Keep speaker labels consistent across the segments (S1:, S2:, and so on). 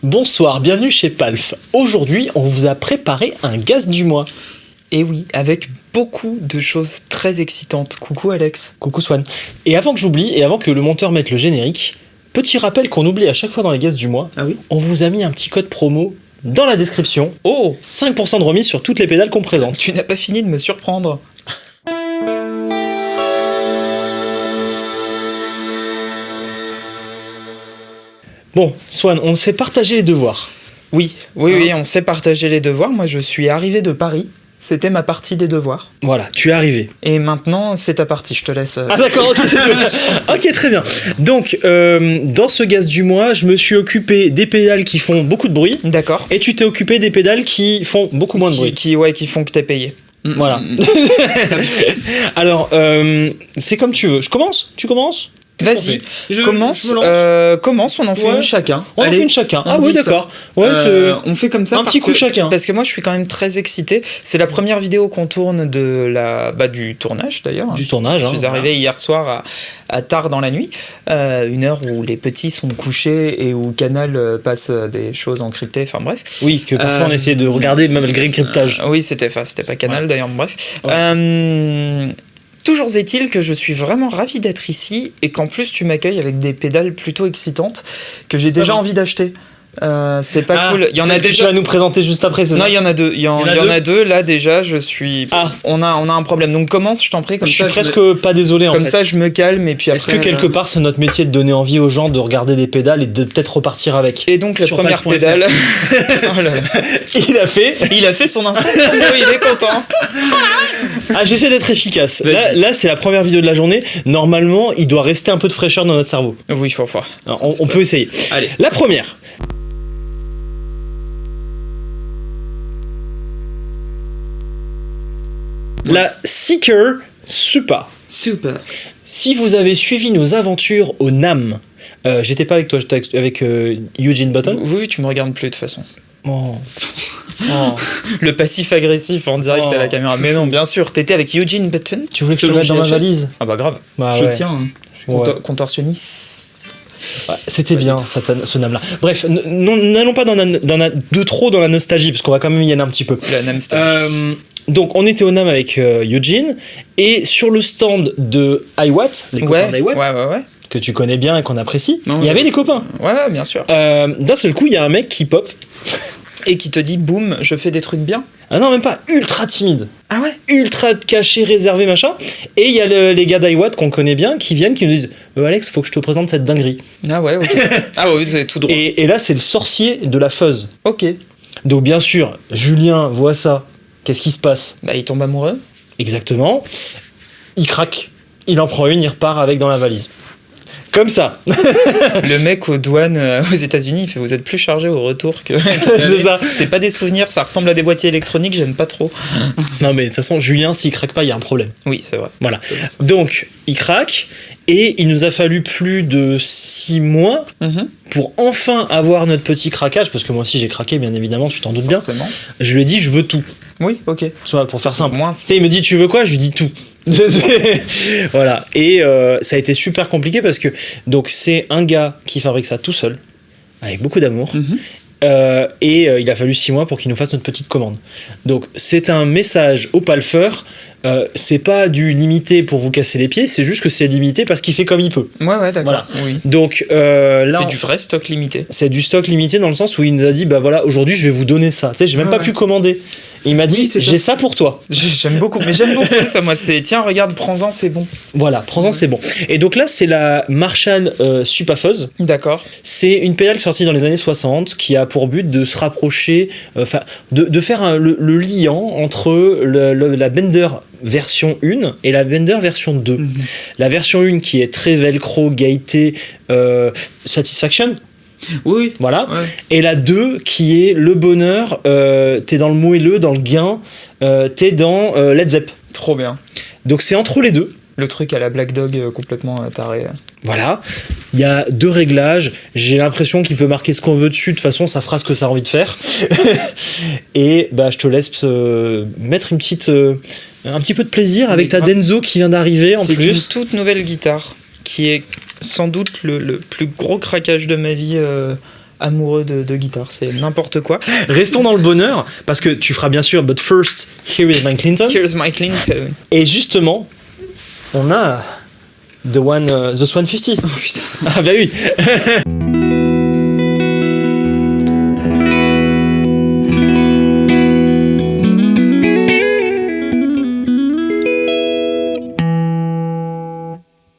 S1: Bonsoir, bienvenue chez Palf. Aujourd'hui, on vous a préparé un gaz du mois.
S2: Et oui, avec beaucoup de choses très excitantes. Coucou Alex.
S1: Coucou Swan. Et avant que j'oublie, et avant que le monteur mette le générique, petit rappel qu'on oublie à chaque fois dans les gaz du mois.
S2: Ah oui.
S1: On vous a mis un petit code promo dans la description.
S2: Oh,
S1: 5% de remise sur toutes les pédales qu'on présente.
S2: tu n'as pas fini de me surprendre.
S1: Bon, Swan, on s'est partagé les devoirs.
S2: Oui, on s'est partagé les devoirs. Moi, je suis arrivé de Paris. C'était ma partie des devoirs.
S1: Voilà, tu es arrivé.
S2: Et maintenant, c'est ta partie. Je te laisse.
S1: Ah d'accord, ok, c'est tout. Ok, très bien. Donc, dans ce gaz du mois, je me suis occupé des pédales qui font beaucoup de bruit.
S2: D'accord.
S1: Et tu t'es occupé des pédales qui font beaucoup moins de bruit.
S2: Qui font que t'es payé.
S1: Voilà. Alors, c'est comme tu veux. Je commence ? Tu commences ?
S2: Vas-y,
S1: Je
S2: commence,
S1: me lance.
S2: commence, on en fait
S1: Ouais.
S2: une chacun.
S1: On en
S2: Allez,
S1: fait une chacun.
S2: on
S1: Ah oui,
S2: dit ça.
S1: d'accord. Ouais,
S2: On fait comme ça.
S1: un petit coup chacun.
S2: Parce que moi, je suis quand même très excité. C'est la première vidéo qu'on tourne du tournage d'ailleurs.
S1: Du tournage.
S2: Je suis arrivé hier soir à tard dans la nuit, une heure où les petits sont couchés et où Canal passe des choses encryptées. Enfin bref.
S1: Oui, que parfois on essayait de regarder malgré le cryptage.
S2: Oui, c'était pas Canal d'ailleurs. Bref.
S1: Ouais.
S2: Toujours est-il que je suis vraiment ravi d'être ici et qu'en plus tu m'accueilles avec des pédales plutôt excitantes que j'ai déjà envie d'acheter. C'est pas cool. Il y en a
S1: Tu
S2: déjà.
S1: vas nous présenter juste après, c'est
S2: Non,
S1: ça ?
S2: il y en a deux. Il y en a deux. Là déjà, je suis.
S1: Ah.
S2: On a un problème. Donc commence, je t'en prie. Comme
S1: Je
S2: ça,
S1: suis presque pas désolé en
S2: Comme
S1: fait.
S2: ça, je me calme et puis
S1: Est-ce
S2: après.
S1: que quelque part c'est notre métier de donner envie aux gens de regarder des pédales et de peut-être repartir avec ?
S2: Et donc la
S1: Sur
S2: première
S1: palf.fr.
S2: pédale. Oh là là.
S1: Il a fait
S2: son instant promo, il est content.
S1: Ah, j'essaie d'être efficace.
S2: Vas-y.
S1: Là, c'est la première vidéo de la journée. Normalement, il doit rester un peu de fraîcheur dans notre cerveau.
S2: Oui, il faut voir.
S1: Alors, on peut essayer.
S2: Allez.
S1: La première. La Seeker Supa.
S2: Super.
S1: Si vous avez suivi nos aventures au NAM, j'étais pas avec toi, j'étais avec Eugene Button.
S2: Oui, tu me regardes plus de toute façon.
S1: Oh.
S2: Le passif agressif en direct
S1: Oh.
S2: à la caméra. Mais non, bien sûr, t'étais avec Eugene Button.
S1: Tu voulais que je te le mette dans ma
S2: VHS.
S1: valise ?
S2: Ah bah grave.
S1: Bah
S2: je
S1: ouais.
S2: tiens. Hein.
S1: Ouais.
S2: Contorsionniste.
S1: Ouais, c'était bien ce NAM-là. Bref, n'allons pas de trop dans la nostalgie, parce qu'on va quand même y aller un petit peu.
S2: La Namstar.
S1: Donc on était au NAM avec Eugene, et sur le stand de iWatt, les copains d'iWatt,
S2: ouais.
S1: que tu connais bien et qu'on apprécie,
S2: Non,
S1: il y
S2: ouais.
S1: avait des copains.
S2: Ouais, bien sûr.
S1: D'un seul coup, il y a un mec qui pop.
S2: Et qui te dit, boum, je fais des trucs bien.
S1: Ah non, même pas, ultra timide.
S2: Ah ouais.
S1: Ultra caché, réservé, machin. Et il y a les gars d'iWatt qu'on connaît bien qui viennent, qui nous disent Alex, faut que je te présente cette dinguerie.
S2: Ah ouais, ok. Ah ouais, c'est tout droit.
S1: Et là, c'est le sorcier de la fuzz.
S2: Ok.
S1: Donc bien sûr, Julien voit ça. Qu'est-ce qui se passe ?
S2: Bah, il tombe amoureux.
S1: Exactement. Il craque. Il en prend une, il repart avec dans la valise. Comme ça.
S2: Le mec aux douanes aux États-Unis, il fait vous êtes plus chargé au retour que.
S1: C'est ça.
S2: C'est pas des souvenirs, ça ressemble à des boîtiers électroniques, j'aime pas trop.
S1: Non mais de toute façon, Julien, s'il craque pas, il y a un problème.
S2: Oui, c'est vrai.
S1: Voilà. Donc, il craque. Et il nous a fallu plus de 6 mois pour enfin avoir notre petit craquage. Parce que moi aussi, j'ai craqué, bien évidemment, tu t'en doutes bien.
S2: Forcément.
S1: Je lui ai dit, je veux tout.
S2: Oui, ok.
S1: Soit pour faire simple.
S2: Moins.
S1: Tu sais, il me dit, tu veux quoi ? Je lui dis tout. Voilà. Et ça a été super compliqué parce que donc c'est un gars qui fabrique ça tout seul, avec beaucoup d'amour. Il a fallu 6 mois pour qu'il nous fasse notre petite commande. Donc c'est un message au palfeur. C'est pas du limité pour vous casser les pieds, c'est juste que c'est limité parce qu'il fait comme il peut.
S2: Ouais, d'accord.
S1: Voilà.
S2: Oui.
S1: Donc là,
S2: C'est du vrai stock limité.
S1: c'est du stock limité dans le sens où il nous a dit bah voilà, aujourd'hui je vais vous donner ça. Tu sais, j'ai même pas pu commander. Et il m'a dit
S2: c'est ça.
S1: j'ai ça pour toi.
S2: J'aime beaucoup, mais j'aime beaucoup ça, moi. C'est tiens, regarde, prends-en, c'est bon.
S1: Voilà, prends-en, c'est bon. Et donc là, c'est la Marshall Supafuzz.
S2: D'accord.
S1: C'est une pédale sortie dans les années 60 qui a pour but de se rapprocher, de faire le liant entre la Bender version 1 et la Bender version 2. La version 1 qui est très velcro, gaieté, satisfaction.
S2: Oui.
S1: Voilà.
S2: Ouais.
S1: Et la 2 qui est le bonheur, t'es dans le moelleux, dans le gain, t'es dans Led Zepp.
S2: Trop bien.
S1: Donc c'est entre les deux.
S2: Le truc à la Black Dog complètement taré.
S1: Voilà, il y a 2 réglages, j'ai l'impression qu'il peut marquer ce qu'on veut dessus, de toute façon ça fera ce que ça a envie de faire. Et bah, je te laisse mettre un petit peu de plaisir avec ta Denso qui vient d'arriver en
S2: C'est
S1: plus.
S2: une toute nouvelle guitare qui est sans doute le plus gros craquage de ma vie amoureux de guitare, c'est n'importe quoi.
S1: Restons dans le bonheur, parce que tu feras bien sûr But First, Here is My Clinton.
S2: Here's My Clinton.
S1: Et justement, on a The 150.
S2: Oh putain.
S1: Ah bah oui.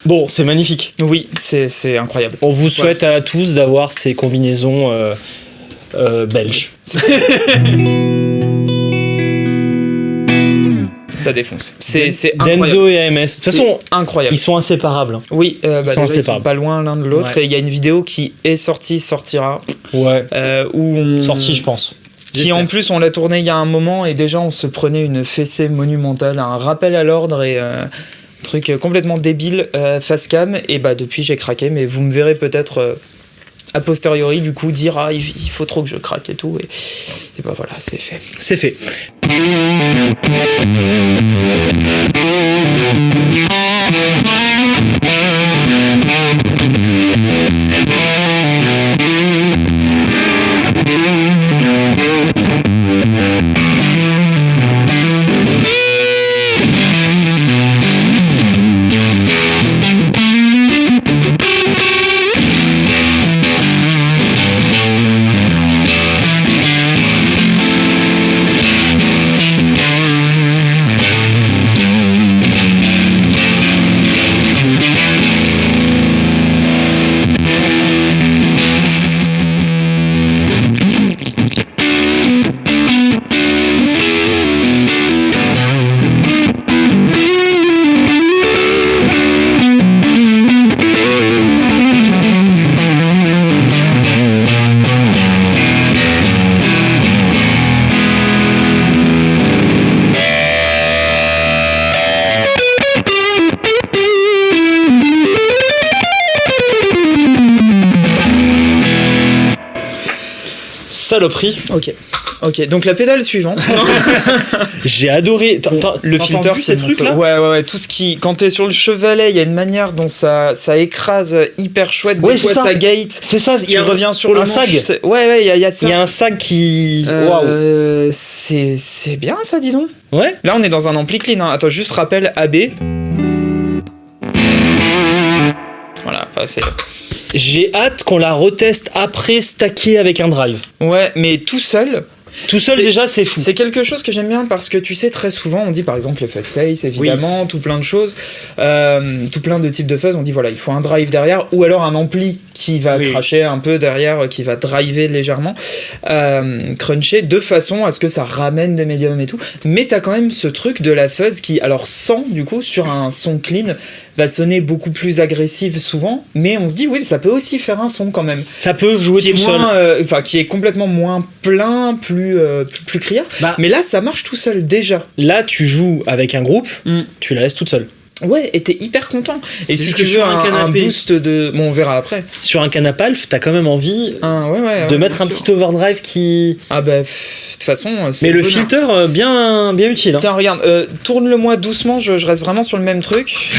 S1: Bon, c'est magnifique.
S2: Oui, c'est incroyable.
S1: On vous souhaite à tous d'avoir ces combinaisons belges.
S2: Ça défonce. C'est incroyable.
S1: Denso et AMS. De toute façon,
S2: incroyable.
S1: Ils sont inséparables.
S2: Oui,
S1: ils
S2: sont pas loin l'un de l'autre.
S1: Ouais.
S2: Et il y a une vidéo qui est sortira.
S1: Ouais.
S2: Où on...
S1: Sortie, je pense.
S2: Qui en plus, on l'a tourné il y a un moment et déjà on se prenait une fessée monumentale, un rappel à l'ordre et truc complètement débile face cam. Et bah depuis j'ai craqué, mais vous me verrez peut-être a posteriori du coup dire ah il faut trop que je craque et tout. Et bah voilà, c'est fait.
S1: C'est fait. Saloperie.
S2: Ok, donc la pédale suivante.
S1: J'ai adoré.
S2: Le filter,
S1: ces trucs-là.
S2: Ouais, tout ce qui. Quand t'es sur le chevalet, il y a une manière dont ça écrase hyper chouette. Des fois, ça gate.
S1: C'est ça,
S2: tu reviens sur le
S1: un sag.
S2: Ouais, il y a ça.
S1: Il y a un sag qui.
S2: Waouh. C'est bien ça, dis donc.
S1: Ouais.
S2: Là, on est dans un ampli clean. Hein. Attends, juste rappel AB. Voilà, enfin, c'est.
S1: J'ai hâte qu'on la reteste après stacker avec un drive.
S2: Ouais, mais tout seul.
S1: Tout seul déjà, c'est fou.
S2: C'est quelque chose que j'aime bien parce que tu sais, très souvent, on dit par exemple les fuzz face, évidemment, tout plein de choses, tout plein de types de fuzz. On dit voilà, il faut un drive derrière ou alors un ampli qui va cracher un peu derrière, qui va driver légèrement, cruncher de façon à ce que ça ramène des médiums et tout. Mais t'as quand même ce truc de la fuzz qui, alors sans du coup, sur un son clean, va sonner beaucoup plus agressive souvent, mais on se dit oui, ça peut aussi faire un son quand même.
S1: Ça peut jouer tout seul.
S2: Enfin, qui est complètement moins plein, plus criard. Mais là, ça marche tout seul déjà.
S1: Là, tu joues avec un groupe, tu la laisses toute seule.
S2: Ouais, et t'es hyper content.
S1: C'est
S2: et si tu veux un boost de... Bon, on verra après.
S1: Sur un canapé Alf, t'as quand même envie de mettre un petit overdrive qui...
S2: Ah bah, de toute façon...
S1: Mais le filter, bien utile. Hein.
S2: Tiens, regarde, tourne-le-moi doucement, je reste vraiment sur le même truc.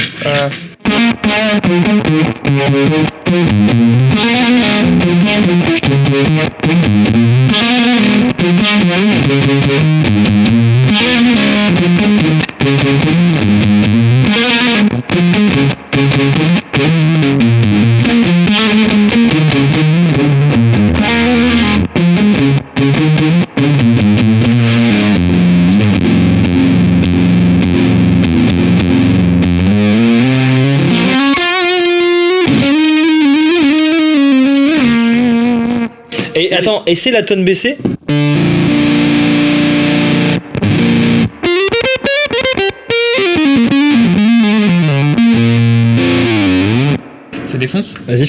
S1: Et attends, et c'est la tonne baissée ?
S2: Ça défonce ?
S1: Vas-y.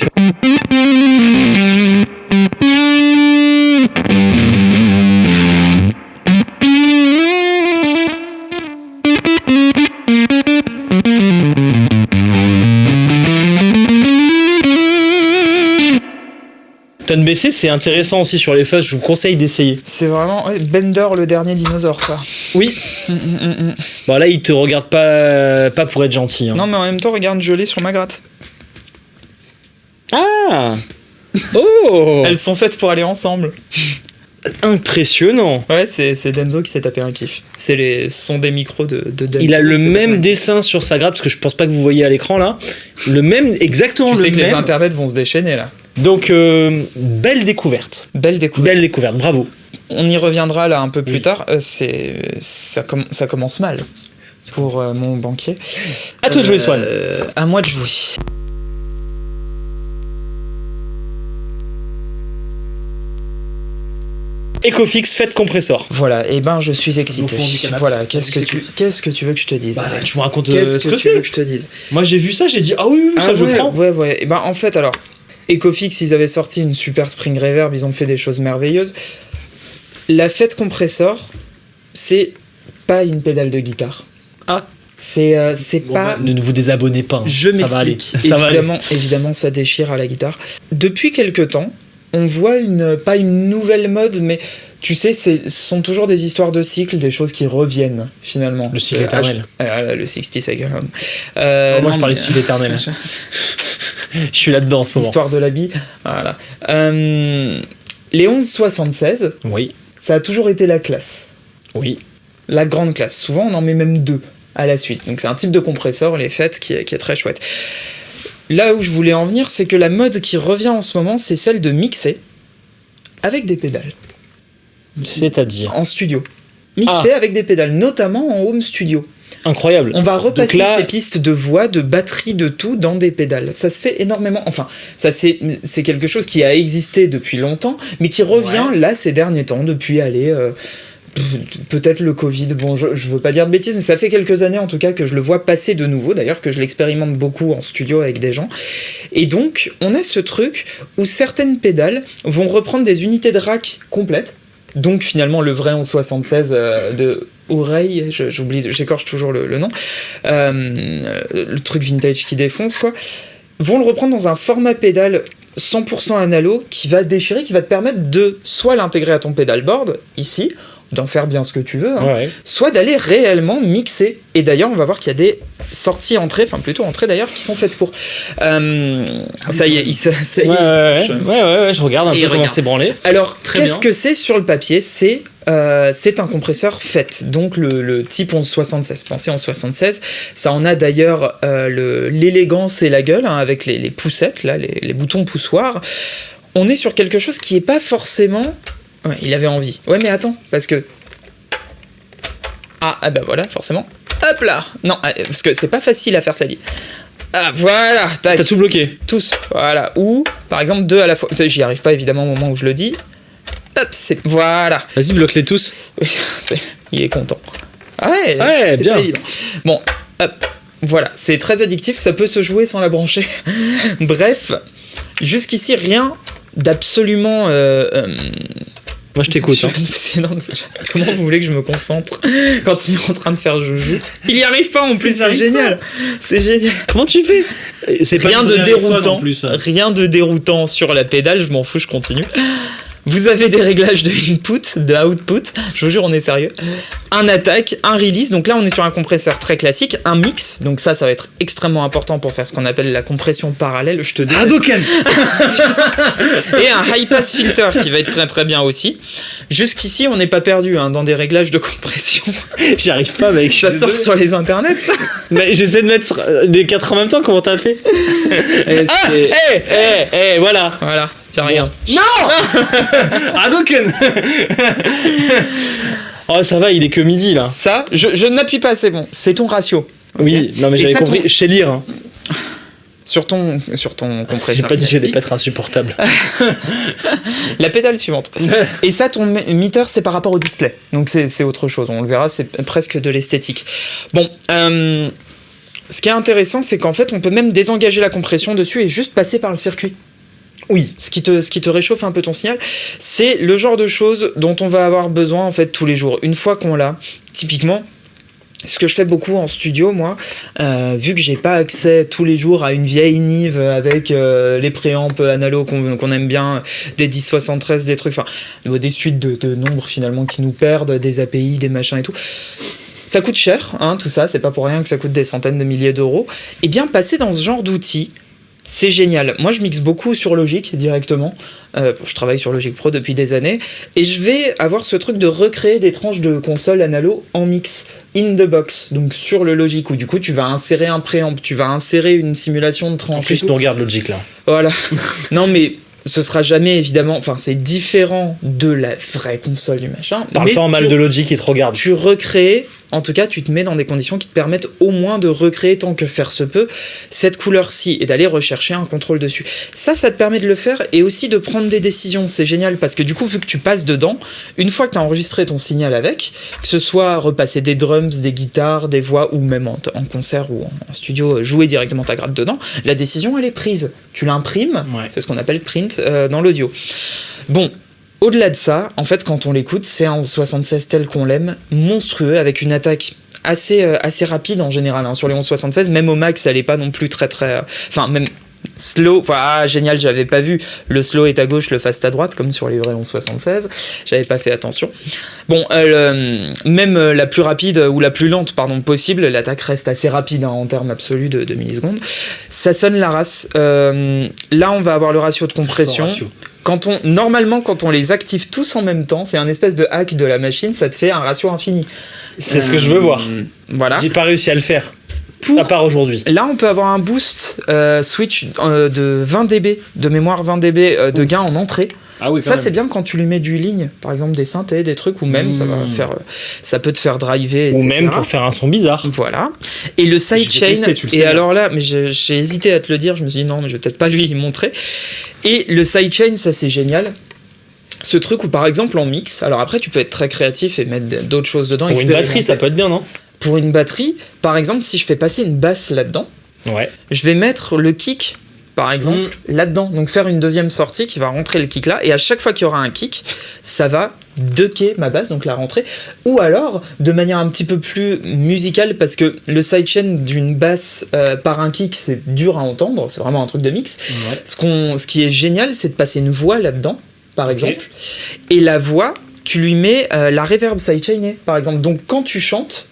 S1: Tonne baissée, c'est intéressant aussi sur les fuzz, je vous conseille d'essayer.
S2: C'est vraiment Bender, le dernier dinosaure, ça.
S1: Oui. Bon là, il te regarde pas pour être gentil. Hein.
S2: Non, mais en même temps, regarde, je l'ai sur ma gratte.
S1: Ah. Oh,
S2: Elles sont faites pour aller ensemble.
S1: impressionnant.
S2: Ouais, c'est Denso qui s'est tapé un kiff. Ce sont des micros de Denso.
S1: Il a le
S2: qui s'est tapé un
S1: même
S2: kiff.
S1: dessin sur sa grappe, parce que je pense pas que vous voyez à l'écran là. Le même, exactement
S2: Tu
S1: le
S2: sais que
S1: même.
S2: les internets vont se déchaîner là.
S1: Donc, belle découverte.
S2: Belle découverte.
S1: Belle découverte, bravo.
S2: On y reviendra là un peu plus
S1: Oui.
S2: tard. Ça commence mal pour mon banquier.
S1: À toi de jouer, Swan.
S2: À moi de jouer.
S1: Ecofix, faites compresseur.
S2: Voilà, et ben je suis excité.
S1: Au fond du canapé.
S2: Voilà, qu'est-ce que tu veux que je te dise,
S1: Bah,
S2: Alex
S1: tu me racontes
S2: Qu'est-ce
S1: ce
S2: que
S1: que
S2: tu veux
S1: c'est.
S2: que je te dise
S1: Moi j'ai vu ça, j'ai dit ah oui, ça
S2: Ah
S1: je
S2: ouais,
S1: prends.
S2: Ouais. Et ben en fait, alors, Ecofix, ils avaient sorti une super Spring Reverb, ils ont fait des choses merveilleuses. La Fête Compressor, c'est pas une pédale de guitare.
S1: Ah.
S2: C'est
S1: Bon,
S2: pas.
S1: bah, ne vous désabonnez pas. Hein.
S2: Je
S1: Ça va aller.
S2: m'explique.
S1: Ça va aller.
S2: Évidemment, ça déchire à la guitare. Depuis quelques temps, on voit pas une nouvelle mode, mais tu sais, ce sont toujours des histoires de cycles, des choses qui reviennent finalement.
S1: Le cycle éternel.
S2: Le 60 Cycle Home.
S1: Moi je
S2: non,
S1: parlais
S2: mais-
S1: cycle éternel. Je suis là-dedans en ce moment.
S2: Histoire de l'habit. Voilà. Les 1176,
S1: Oui,
S2: ça a toujours été la classe.
S1: oui.
S2: La grande classe. Souvent, on en met même deux à la suite. Donc, c'est un type de compresseur, les fêtes, qui est très chouette. Là où je voulais en venir, c'est que la mode qui revient en ce moment, c'est celle de mixer avec des pédales
S1: C'est-à-dire
S2: en studio. Mixer avec des pédales, notamment en home studio.
S1: incroyable.
S2: On va repasser
S1: Donc là-
S2: ces pistes de voix, de batterie, de tout dans des pédales. Ça se fait énormément. Enfin, c'est quelque chose qui a existé depuis longtemps, mais qui revient
S1: Ouais.
S2: là ces derniers temps, depuis peut-être le Covid. Bon, je veux pas dire de bêtises, mais ça fait quelques années en tout cas que je le vois passer de nouveau. D'ailleurs, que je l'expérimente beaucoup en studio avec des gens. Et donc, on a ce truc où certaines pédales vont reprendre des unités de rack complètes. Donc finalement le vrai en 76 de Oreille, j'écorche toujours le nom, le truc vintage qui défonce quoi, vont le reprendre dans un format pédale 100% analo qui va déchirer, qui va te permettre de soit l'intégrer à ton pédalboard, ici, d'en faire bien ce que tu veux, hein,
S1: Ouais.
S2: soit d'aller réellement mixer. Et d'ailleurs, on va voir qu'il y a des sorties-entrées, enfin plutôt entrées d'ailleurs, qui sont faites pour. Ça y est, ça y est.
S1: Ouais, je regarde un
S2: Et
S1: peu comment
S2: regarde.
S1: c'est branlé.
S2: Alors,
S1: Très
S2: qu'est-ce
S1: bien.
S2: que c'est sur le papier ? C'est un compresseur FET, donc le type 1176. Pensez en 76, ça en a d'ailleurs l'élégance et la gueule, hein, avec les poussettes, là, les boutons poussoirs. On est sur quelque chose qui est pas forcément... Ouais, il avait envie. Ouais, mais attends, parce que... Ah bah voilà, forcément. Hop là. Non, parce que c'est pas facile à faire, cela dit. Ah, voilà, tac.
S1: T'as tout bloqué.
S2: Tous, voilà. Ou, par exemple, deux à la fois. J'y arrive pas, évidemment, au moment où je le dis. Hop, c'est... Voilà.
S1: Vas-y, bloque-les tous.
S2: Il est content. Ouais,
S1: Ouais,
S2: c'est
S1: bien.
S2: pas évident. Bon, hop. Voilà, c'est très addictif, ça peut se jouer sans la brancher. Bref, jusqu'ici, rien d'absolument...
S1: Moi je t'écoute. Hein.
S2: Comment vous voulez que je me concentre quand il est en train de faire joujou ? Il y arrive pas en plus,
S1: Il y
S2: c'est
S1: arrive
S2: génial. C'est génial.
S1: Comment tu fais? C'est pas
S2: Rien de
S1: une dernière
S2: déroutant.
S1: en plus.
S2: Rien de déroutant sur la pédale, je m'en fous, je continue. Vous avez des réglages de input, de output, je vous jure, on est sérieux. Un attack, un release, donc là on est sur un compresseur très classique, un mix, donc ça va être extrêmement important pour faire ce qu'on appelle la compression parallèle, je te dis.
S1: Hadouken.
S2: Et un high pass filter qui va être très très bien aussi. Jusqu'ici on n'est pas perdu hein, dans des réglages de compression.
S1: J'y arrive pas, mec.
S2: Ça sort sur les internets ça.
S1: Mais j'essaie de mettre les 4 en même temps, comment t'as fait?
S2: Et
S1: Ah,
S2: c'est-
S1: voilà.
S2: Voilà, tiens regarde.
S1: Non. Hadouken. Oh, ça va, il est que midi là.
S2: Ça, je n'appuie pas, c'est bon. C'est ton ratio.
S1: Oui, non mais
S2: Et
S1: j'avais
S2: ça,
S1: compris.
S2: ton-
S1: Chez lire. Hein.
S2: Sur ton
S1: J'ai
S2: compresseur.
S1: pas dit que j'allais
S2: classique.
S1: pas être insupportable.
S2: La pédale suivante. Et ça, ton meter, c'est par rapport au display. Donc c'est autre chose. On le verra, c'est presque de l'esthétique. Bon, ce qui est intéressant, c'est qu'en fait, on peut même désengager la compression dessus et juste passer par le circuit. Oui, ce qui te réchauffe un peu ton signal, c'est le genre de choses dont on va avoir besoin en fait tous les jours. Une fois qu'on l'a, typiquement, ce que je fais beaucoup en studio, moi, vu que j'ai pas accès tous les jours à une vieille Nive avec les préamps analo qu'on aime bien, des 1073, des trucs, enfin, des suites de nombres finalement qui nous perdent, des API, des machins et tout. Ça coûte cher, hein, tout ça, c'est pas pour rien que ça coûte des centaines de milliers d'euros. Et bien, passer dans ce genre d'outils, c'est génial. Moi, je mixe beaucoup sur Logic directement. Je travaille sur Logic Pro depuis des années. Et je vais avoir ce truc de recréer des tranches de console analo en mix, in the box, donc sur le Logic, où du coup, tu vas insérer un préamp, tu vas insérer une simulation de tranche.
S1: En plus, on regarde Logic là.
S2: Voilà. Non, mais ce sera jamais, évidemment... Enfin, c'est différent de la vraie console du machin.
S1: Parle pas en mal de Logic et te regarde.
S2: Tu recrées... En tout cas, tu te mets dans des conditions qui te permettent au moins de recréer, tant que faire se peut, cette couleur-ci et d'aller rechercher un contrôle dessus. Ça te permet de le faire et aussi de prendre des décisions. C'est génial parce que du coup, vu que tu passes dedans, une fois que tu as enregistré ton signal avec, que ce soit repasser des drums, des guitares, des voix ou même en concert ou en studio, jouer directement ta gratte dedans, la décision, elle est prise. Tu l'imprimes, c'est ce qu'on appelle print dans l'audio. Bon. Au-delà de ça, en fait, quand on l'écoute, c'est un 1176 tel qu'on l'aime, monstrueux, avec une attaque assez rapide en général. Sur les 1176, même au max, elle est pas non plus très... Enfin, même slow, génial, j'avais pas vu. Le slow est à gauche, le fast à droite, comme sur les vrais 1176. J'avais pas fait attention. Bon, même la plus rapide, ou la plus lente, possible, l'attaque reste assez rapide en termes absolus de millisecondes. Ça sonne la race. Là, on va avoir le ratio de compression. Normalement, quand on les active tous en même temps, c'est un espèce de hack de la machine, ça te fait un ratio infini.
S1: C'est ce que je veux voir.
S2: Voilà.
S1: J'ai pas réussi à le faire. À part aujourd'hui.
S2: Là, on peut avoir un boost switch de 20 dB, de mémoire 20 dB de gain en entrée.
S1: Ah oui,
S2: ça, c'est bien quand tu lui mets du ligne, par exemple des synthés, des trucs, ou même ça peut te faire driver, etc.
S1: Ou même pour faire un son bizarre.
S2: Voilà. Et le sidechain, alors là, mais j'ai hésité à te le dire, je me suis dit non, mais je vais peut-être pas lui montrer. Et le sidechain, ça c'est génial. Ce truc où par exemple en mix, alors après tu peux être très créatif et mettre d'autres choses dedans.
S1: Pour une batterie, ça peut être bien, non ?
S2: Pour une batterie, par exemple, si je fais passer une basse là-dedans, je vais mettre le kick, par exemple, là-dedans. Donc faire une deuxième sortie qui va rentrer le kick là, et à chaque fois qu'il y aura un kick, ça va ducker ma basse, donc la rentrée. Ou alors, de manière un petit peu plus musicale, parce que le sidechain d'une basse par un kick, c'est dur à entendre, c'est vraiment un truc de mix. Ce qui est génial, c'est de passer une voix là-dedans, par exemple, et la voix, tu lui mets la reverb sidechainée, par exemple. Donc quand tu chantes,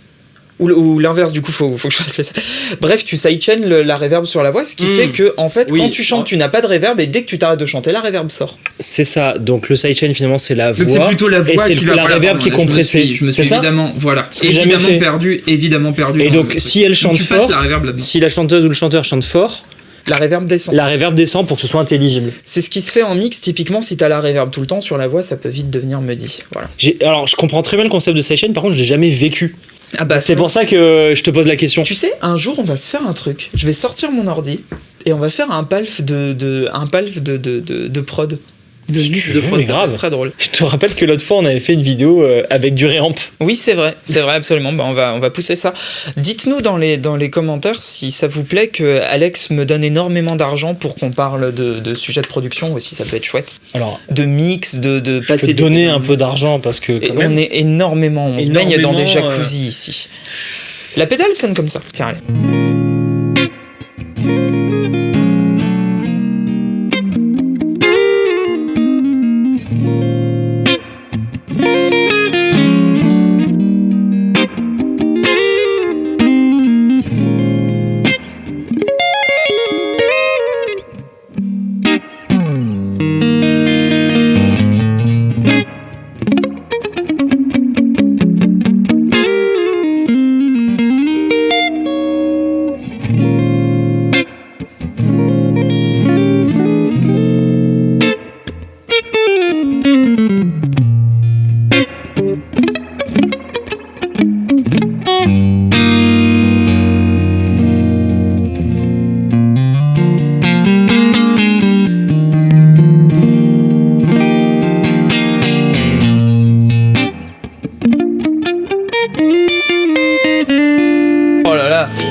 S2: ou l'inverse, du coup, faut que je fasse les... Bref, tu sidechain la reverb sur la voix, ce qui fait que, en fait, quand tu chantes, tu n'as pas de reverb, et dès que tu t'arrêtes de chanter, la reverb sort.
S1: C'est ça, donc le sidechain, finalement, c'est la voix.
S2: Donc c'est plutôt la voix qui va
S1: la reverb qui est compressée.
S2: Je me suis évidemment perdu.
S1: Et donc, si elle chante fort, si la chanteuse ou le chanteur chante fort,
S2: la reverb descend.
S1: La reverb descend pour que ce soit intelligible.
S2: C'est ce qui se fait en mix, typiquement, si t'as la reverb tout le temps sur la voix, ça peut vite devenir muddy. Voilà.
S1: Alors, je comprends très bien le concept de sidechain, par contre, je l'ai jamais vécu. C'est
S2: ça...
S1: pour ça que je te pose la question.
S2: Tu sais, un jour, on va se faire un truc. Je vais sortir mon ordi et on va faire un palf de prod.
S1: De prod, grave.
S2: Très drôle.
S1: Je te rappelle que l'autre fois on avait fait une vidéo avec du réamp.
S2: Oui, c'est vrai absolument. On va pousser ça. Dites-nous dans les commentaires si ça vous plaît que Alex me donne énormément d'argent pour qu'on parle de sujets de production aussi, ça peut être chouette.
S1: Alors,
S2: de mix, de
S1: passer. Je peux donner un peu d'argent parce que
S2: on est énormément, on se baigne dans des jacuzzi ici. La pédale sonne comme ça. Tiens, allez.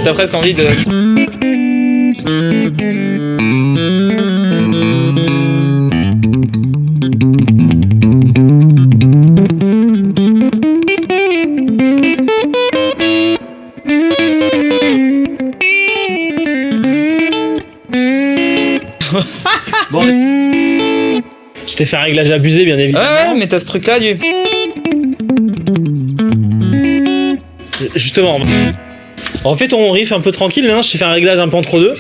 S2: T'as presque envie de...
S1: Bon. Je t'ai fait un réglage abusé, bien évidemment.
S2: Ouais, mais t'as ce truc-là,
S1: Justement. En fait, on riff un peu tranquille, là, je t'ai fait un réglage un peu entre deux.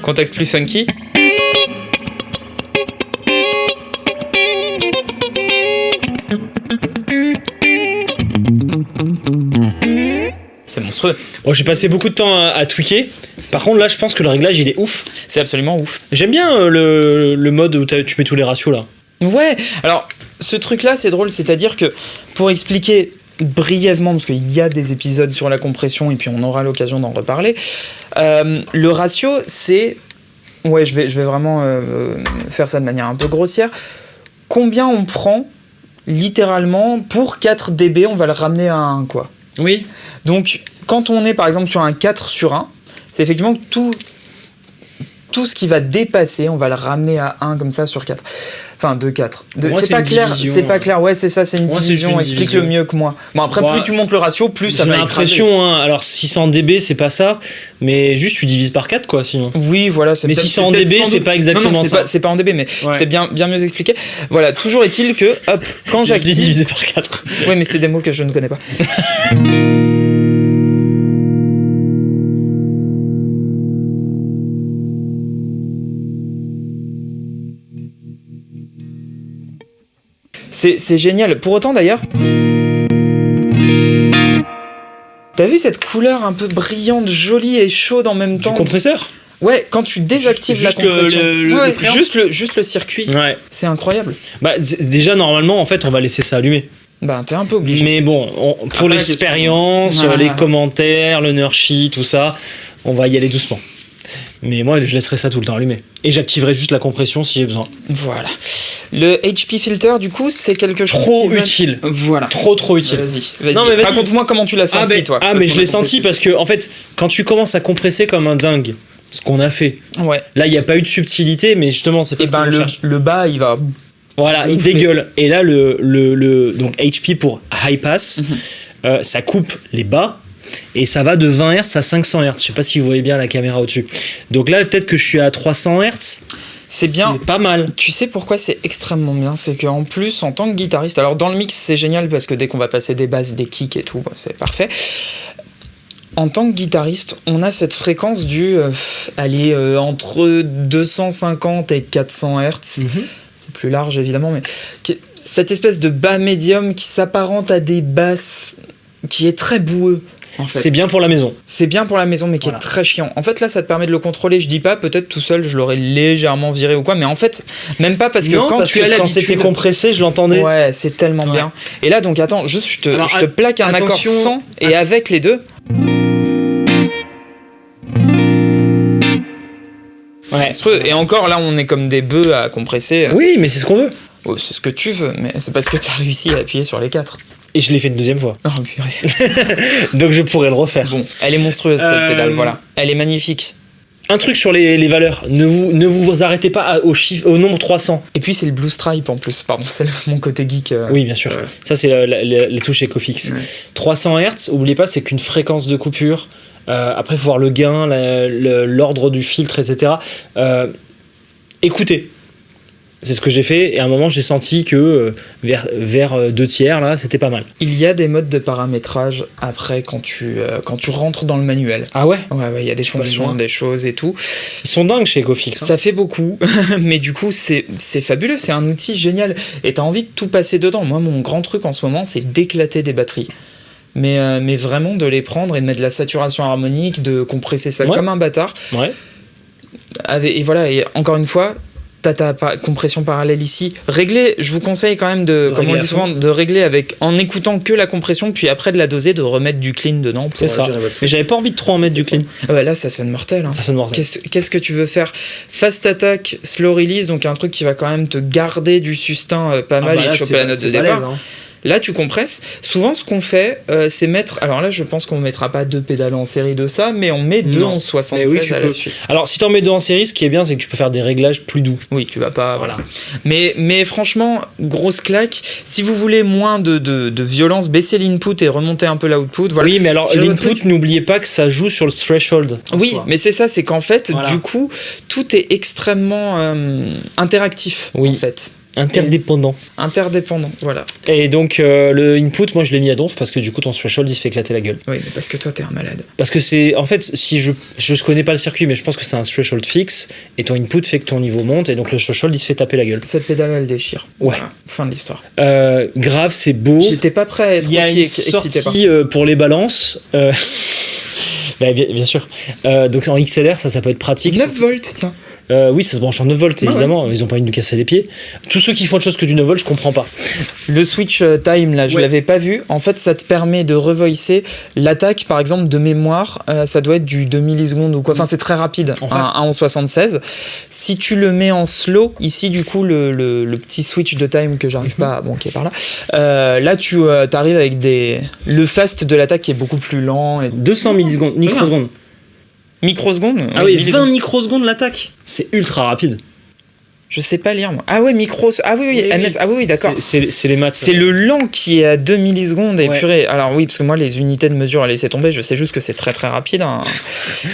S2: Contexte plus funky. C'est monstrueux.
S1: Bon, j'ai passé beaucoup de temps à tweaker. Par contre, là, je pense que le réglage, il est ouf.
S2: C'est absolument ouf.
S1: J'aime bien le mode où tu mets tous les ratios, là.
S2: Ouais, alors, ce truc-là, c'est drôle. C'est-à-dire que, pour expliquer brièvement, parce qu'il y a des épisodes sur la compression, et puis on aura l'occasion d'en reparler, le ratio, c'est... Ouais, je vais vraiment faire ça de manière un peu grossière. Combien on prend, littéralement, pour 4 dB, on va le ramener à 1, quoi.
S1: Oui.
S2: Donc, quand on est par exemple sur un 4/1, c'est effectivement tout ce qui va dépasser, on va le ramener à 1 comme ça sur 4. Enfin, 2/4. C'est pas clair, c'est pas clair. Ouais, c'est ça, c'est une division. Explique-le mieux que moi. Bon, après, plus tu montes le ratio, plus ça va écraser.
S1: J'ai l'impression, hein, alors 600 dB, c'est pas ça, mais juste tu divises par 4, quoi, sinon.
S2: Oui, voilà.
S1: Mais 600 dB, c'est pas exactement ça.
S2: C'est pas en dB, mais c'est bien mieux expliqué. Voilà, toujours est-il que, hop, quand j'active...
S1: divisé par 4.
S2: Oui, mais c'est des mots que je ne connais pas. C'est génial. Pour autant, d'ailleurs, t'as vu cette couleur un peu brillante, jolie et chaude en même temps
S1: Du compresseur.
S2: Ouais, quand tu désactives la compression. Juste le circuit.
S1: Ouais.
S2: C'est incroyable.
S1: Bah, déjà, normalement, en fait, on va laisser ça allumer.
S2: Bah, t'es un peu obligé.
S1: Mais bon, pour l'expérience, les commentaires, le nerd sheet, tout ça, on va y aller doucement. Mais moi, je laisserai ça tout le temps allumé. Et j'activerai juste la compression si j'ai besoin.
S2: Voilà. Le HP filter, du coup, c'est quelque chose
S1: trop utile.
S2: Voilà.
S1: Trop utile.
S2: Vas-y. Non, mais raconte-moi comment tu l'as senti, toi.
S1: Mais je l'ai senti parce que, en fait, quand tu commences à compresser comme un dingue, ce qu'on a fait, là, il n'y a pas eu de subtilité, mais justement, c'est pas ce qu'on cherche.
S2: Le bas, il va...
S1: Voilà, il dégueule. Et là, donc HP pour high pass, ça coupe les bas. Et ça va de 20 Hz à 500 Hz. Je sais pas si vous voyez bien la caméra au-dessus. Donc là, peut-être que je suis à 300 Hz.
S2: C'est bien.
S1: C'est pas mal.
S2: Tu sais pourquoi c'est extrêmement bien? C'est qu'en plus, en tant que guitariste, alors dans le mix, c'est génial parce que dès qu'on va passer des basses, des kicks et tout, c'est parfait. En tant que guitariste, on a cette fréquence du entre 250 et 400 Hz. C'est plus large évidemment, mais cette espèce de bas médium qui s'apparente à des basses qui est très boueux. En fait.
S1: C'est bien pour la maison.
S2: C'est bien pour la maison, mais qui est très chiant. En fait, là, ça te permet de le contrôler. Je dis pas, peut-être tout seul, je l'aurais légèrement viré ou quoi, mais en fait, même pas parce que quand
S1: c'était compressé, je l'entendais.
S2: Ouais, c'est tellement bien. Et là, donc, attends, juste, je te plaque un accord sans et avec les deux. Ouais. Et encore, là, on est comme des bœufs à compresser.
S1: Oui, mais c'est ce qu'on veut.
S2: Oh, c'est ce que tu veux, mais c'est parce que t'as réussi à appuyer sur les 4.
S1: Et je l'ai fait une deuxième fois.
S2: Oh purée.
S1: Donc je pourrais le refaire.
S2: Bon, elle est monstrueuse cette pédale, voilà. Elle est magnifique.
S1: Un truc sur les valeurs, ne vous arrêtez pas au nombre 300.
S2: Et puis c'est le Blue Stripe en plus, pardon, c'est mon côté geek.
S1: Oui, bien sûr. Ça c'est les touches Ecofix. 300 Hz, oubliez pas, c'est qu'une fréquence de coupure. Après, il faut voir le gain, l'ordre du filtre, etc. Écoutez. C'est ce que j'ai fait, et à un moment j'ai senti que vers 2/3 là, c'était pas mal.
S2: Il y a des modes de paramétrage après quand tu rentres dans le manuel.
S1: Ah ouais?
S2: Ouais, il y a des fonctions, des choses et tout.
S1: Ils sont dingues chez Ecofix.
S2: Ça fait beaucoup, mais du coup c'est fabuleux, c'est un outil génial, et t'as envie de tout passer dedans. Moi, mon grand truc en ce moment, c'est d'éclater des batteries. Mais vraiment de les prendre et de mettre de la saturation harmonique, de compresser ça comme un bâtard. Ouais. Et voilà, et encore une fois, t'as ta compression parallèle ici. Régler, je vous conseille quand même comme on dit souvent, de régler en écoutant que la compression, puis après de la doser, de remettre du clean dedans.
S1: C'est ça. Mais j'avais pas envie de trop en mettre du clean.
S2: Ouais, là, ça sonne mortel. Hein.
S1: Ça sonne mortel.
S2: Qu'est-ce que tu veux faire? Fast attack, slow release, donc un truc qui va quand même te garder du sustain pas mal et choper la note de départ. Balèze, hein. Là, tu compresses. Souvent, ce qu'on fait, c'est mettre... Alors là, je pense qu'on ne mettra pas 2 pédales en série de ça, mais on met 2 en 76 à la suite.
S1: Alors, si tu en mets 2 en série, ce qui est bien, c'est que tu peux faire des réglages plus doux.
S2: Oui, tu vas pas... Voilà. Mais franchement, grosse claque. Si vous voulez moins de violence, baissez l'input et remontez un peu l'output. Voilà.
S1: Oui, mais alors, l'input, n'oubliez pas que ça joue sur le threshold.
S2: Oui, mais c'est ça, c'est qu'en fait, du coup, tout est extrêmement interactif, en fait.
S1: Interdépendant.
S2: Interdépendant, voilà.
S1: Et donc, le input, moi, je l'ai mis à donf parce que du coup, ton threshold, il se fait éclater la gueule.
S2: Oui, mais parce que toi, t'es un malade.
S1: Parce que c'est... En fait, si je connais pas le circuit, mais je pense que c'est un threshold fixe, et ton input fait que ton niveau monte, et donc le threshold, il se fait taper la gueule.
S2: Cette pédale, elle déchire.
S1: Ouais.
S2: Voilà, fin de l'histoire.
S1: Grave, c'est beau.
S2: J'étais pas prêt à être
S1: Il y a
S2: aussi
S1: une
S2: excité par
S1: sortie pour les balances. Bah, bien sûr. Donc en XLR, ça peut être pratique.
S2: 9 volts, tiens.
S1: Oui, ça se branche en 9 volts, évidemment. Ils ont pas envie de nous casser les pieds. Tous ceux qui font autre chose que du 9 volts, je comprends pas.
S2: Le switch time, là, je l'avais pas vu. En fait, ça te permet de revoicer l'attaque, par exemple, de mémoire. Ça doit être du 2 millisecondes ou quoi. Enfin, c'est très rapide.
S1: En
S2: un 1.76. Si tu le mets en slow, ici, du coup, le petit switch de time que j'arrive pas à banquer par là, là, tu arrives avec le fast de l'attaque qui est beaucoup plus lent.
S1: 200 millisecondes, microsecondes.
S2: Microsecondes.
S1: Ah oui, 20 microsecondes l'attaque. C'est ultra rapide.
S2: Je sais pas lire, moi. Ah ouais, Ah oui, MS. Ah oui, d'accord.
S1: C'est les maths.
S2: C'est le lent qui est à 2 millisecondes. Et
S1: ouais.
S2: purée. Alors oui, parce que moi, les unités de mesure à laisser tomber, je sais juste que c'est très très rapide. Hein.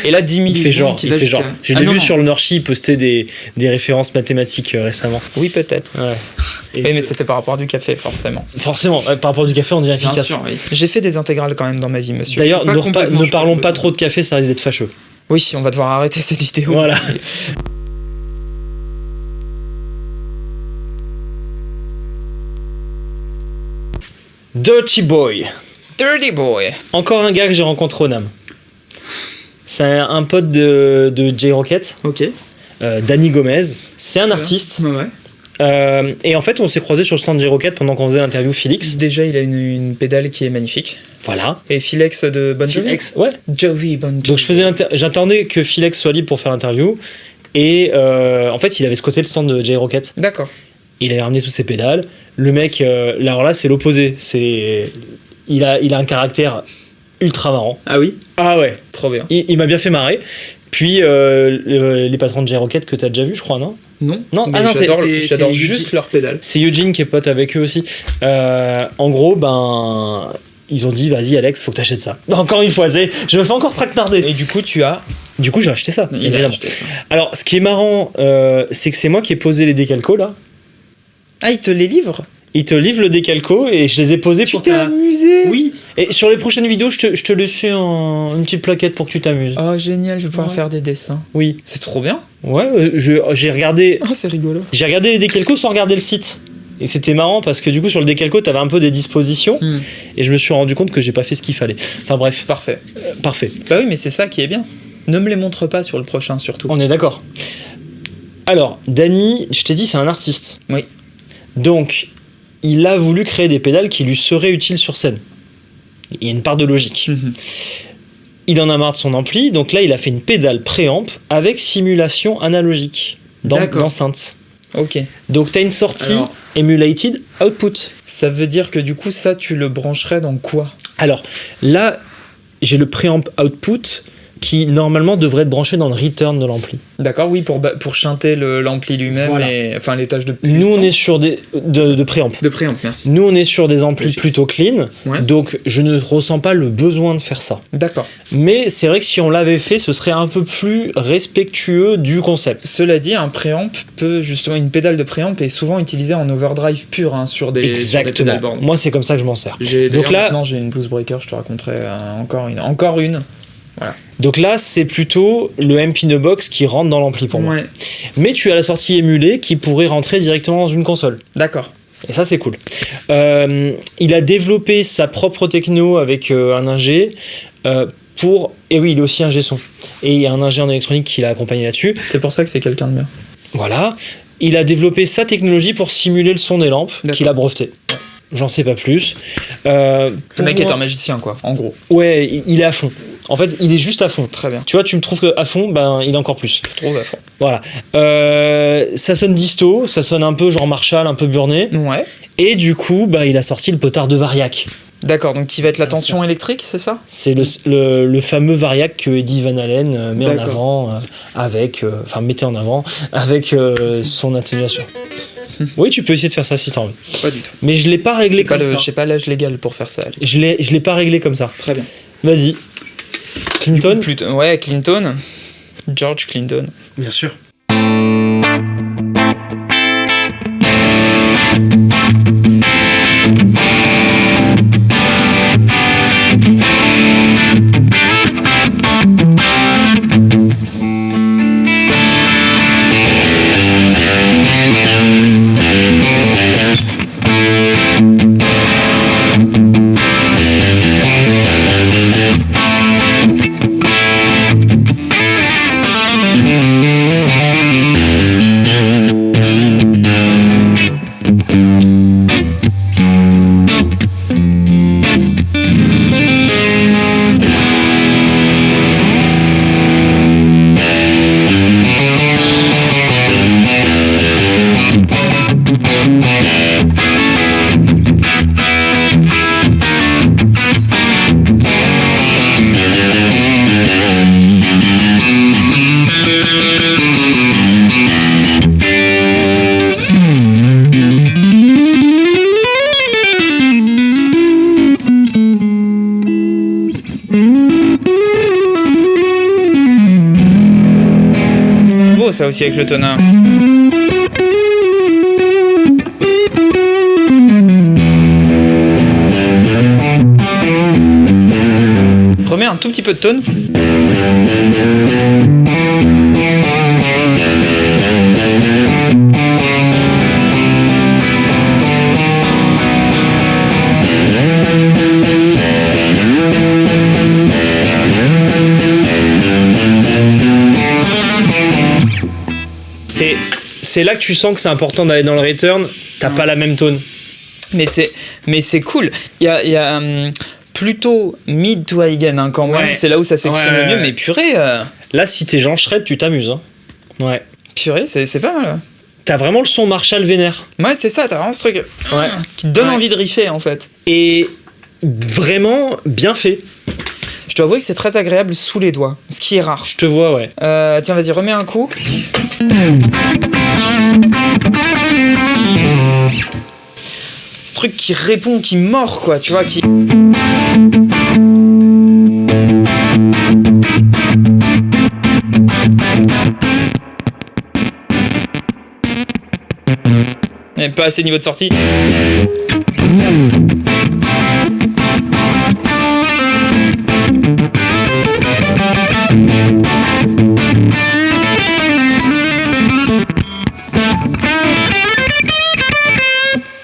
S2: Et là, 10 millisecondes.
S1: Il fait genre. Je l'ai vu sur le Norchi poster des références mathématiques récemment.
S2: Oui, peut-être.
S1: Ouais.
S2: Oui, mais c'était par rapport à du café, forcément.
S1: Forcément, par rapport à du café, on devient efficace.
S2: Bien sûr, oui. J'ai fait des intégrales quand même dans ma vie, monsieur.
S1: D'ailleurs, ne parlons pas trop de café, ça risque d'être fâcheux.
S2: Oui, on va devoir arrêter cette vidéo.
S1: Voilà. Dirty Boy.
S2: Dirty Boy.
S1: Encore un gars que j'ai rencontré au NAM. C'est un pote de J-Rocket.
S2: Ok.
S1: Danny Gomez. C'est un artiste.
S2: Ouais.
S1: Et en fait, on s'est croisés sur le stand de J-Rocket pendant qu'on faisait l'interview Felix.
S2: Déjà, il a une pédale qui est magnifique.
S1: Voilà.
S2: Et Philex de Bon Jovi.
S1: Ouais.
S2: Jovi, Bon Jovi.
S1: Donc j'attendais que Philex soit libre pour faire l'interview. Et en fait, il avait squatté le stand de J-Rocket.
S2: D'accord.
S1: Il avait ramené toutes ses pédales. Le mec, alors là, c'est l'opposé. Il a un caractère ultra marrant.
S2: Ah oui?
S1: Ah ouais.
S2: Trop bien.
S1: Il m'a bien fait marrer. Puis les patrons de J-Rocket que t'as déjà vu, je crois, non?
S2: Non.
S1: Non,
S2: j'adore juste leurs pédales.
S1: C'est Eugene qui est pote avec eux aussi. En gros, ils ont dit, vas-y Alex, faut que t'achètes ça. Encore une fois, je me fais encore traquenarder.
S2: Et du coup,
S1: j'ai acheté ça.
S2: Il a acheté ça.
S1: Alors, ce qui est marrant, c'est que c'est moi qui ai posé les décalcos là.
S2: Ah, il te les livre?
S1: Il te livre le décalco et je les ai posés pour
S2: Tu t'es amusé?
S1: Oui. Et sur les prochaines vidéos, je te laisse une petite plaquette pour que tu t'amuses.
S2: Oh, génial, je vais pouvoir faire des dessins.
S1: Oui.
S2: C'est trop bien.
S1: Ouais, j'ai regardé.
S2: Ah, c'est rigolo.
S1: J'ai regardé les décalcos sans regarder le site. Et c'était marrant parce que du coup, sur le décalco, t'avais un peu des dispositions. Et je me suis rendu compte que j'ai pas fait ce qu'il fallait. Enfin bref.
S2: Parfait.
S1: Parfait.
S2: Bah oui, mais c'est ça qui est bien. Ne me les montre pas sur le prochain, surtout.
S1: On est d'accord. Alors, Danny, je t'ai dit, c'est un artiste.
S2: Oui.
S1: Donc, il a voulu créer des pédales qui lui seraient utiles sur scène. Il y a une part de logique. Il en a marre de son ampli, donc là, il a fait une pédale préamp avec simulation analogique d'enceinte.
S2: Ok.
S1: Donc, tu as une sortie emulated output.
S2: Ça veut dire que du coup, ça, tu le brancherais dans quoi?
S1: Alors, là, j'ai le préamp output qui normalement devrait être branché dans le return de l'ampli.
S2: D'accord, oui, pour chanter l'ampli lui-même,
S1: voilà.
S2: Et enfin les tâches de puissance.
S1: Nous, on est sur de préamp.
S2: De préamp, merci.
S1: Nous, on est sur des amplis plutôt clean, donc je ne ressens pas le besoin de faire ça.
S2: D'accord.
S1: Mais c'est vrai que si on l'avait fait, ce serait un peu plus respectueux du concept.
S2: Cela dit, un préamp une pédale de préamp est souvent utilisée en overdrive pur sur des pédales board.
S1: Moi, c'est comme ça que je m'en sers.
S2: Donc là, maintenant, j'ai une Blues Breaker, je te raconterai encore une. Voilà.
S1: Donc là, c'est plutôt le MP in a box qui rentre dans l'ampli pour moi. Mais tu as la sortie émulée qui pourrait rentrer directement dans une console.
S2: D'accord.
S1: Et ça, c'est cool. Il a développé sa propre techno avec un ingé et oui, il est aussi ingé son. Et il y a un ingé en électronique qui l'a accompagné là-dessus.
S2: C'est pour ça que c'est quelqu'un de bien.
S1: Voilà. Il a développé sa technologie pour simuler le son des lampes qu'il a breveté. J'en sais pas plus.
S2: Le mec est un magicien, quoi, en gros.
S1: Ouais, il est à fond. En fait, il est juste à fond.
S2: Très bien.
S1: Tu vois, tu me trouves qu'à fond, il est encore plus.
S2: Je trouve à fond.
S1: Voilà. Ça sonne disto, ça sonne un peu genre Marshall, un peu burné.
S2: Ouais.
S1: Et du coup, il a sorti le potard de Variac.
S2: D'accord, donc qui va être la tension électrique, c'est ça?
S1: C'est le fameux Variac que Eddie Van Halen met en avant mettait en avant avec son atténuation. Oui, tu peux essayer de faire ça si t'as envie.
S2: Pas du tout.
S1: Mais je l'ai pas réglé comme ça.
S2: J'ai pas l'âge légal pour faire ça.
S1: Je l'ai pas réglé comme ça.
S2: Très bien.
S1: Vas-y. Clinton.
S2: Ouais, Clinton. George Clinton.
S1: Bien sûr.
S2: beau ça aussi avec le tonneau. Remets un tout petit peu de tone.
S1: C'est là que tu sens que c'est important d'aller dans le return, t'as pas la même tone.
S2: Mais c'est cool. Il y a plutôt mid to high gain hein, quand même,
S1: Ouais.
S2: c'est là où ça s'exprime le mieux, mais purée...
S1: Là, si t'es Jean Shred, tu t'amuses. Hein. Ouais.
S2: Purée, c'est pas mal.
S1: T'as vraiment le son Marshall vénère.
S2: Ouais, c'est ça, t'as vraiment ce truc qui te donne envie de riffer en fait.
S1: Et vraiment bien fait.
S2: Je dois avouer que c'est très agréable sous les doigts, ce qui est rare.
S1: Je te vois, ouais.
S2: Tiens, vas-y, remets un coup. Ce truc qui répond, qui mord, quoi, tu vois, qui... Il n'y a pas assez niveau de sortie.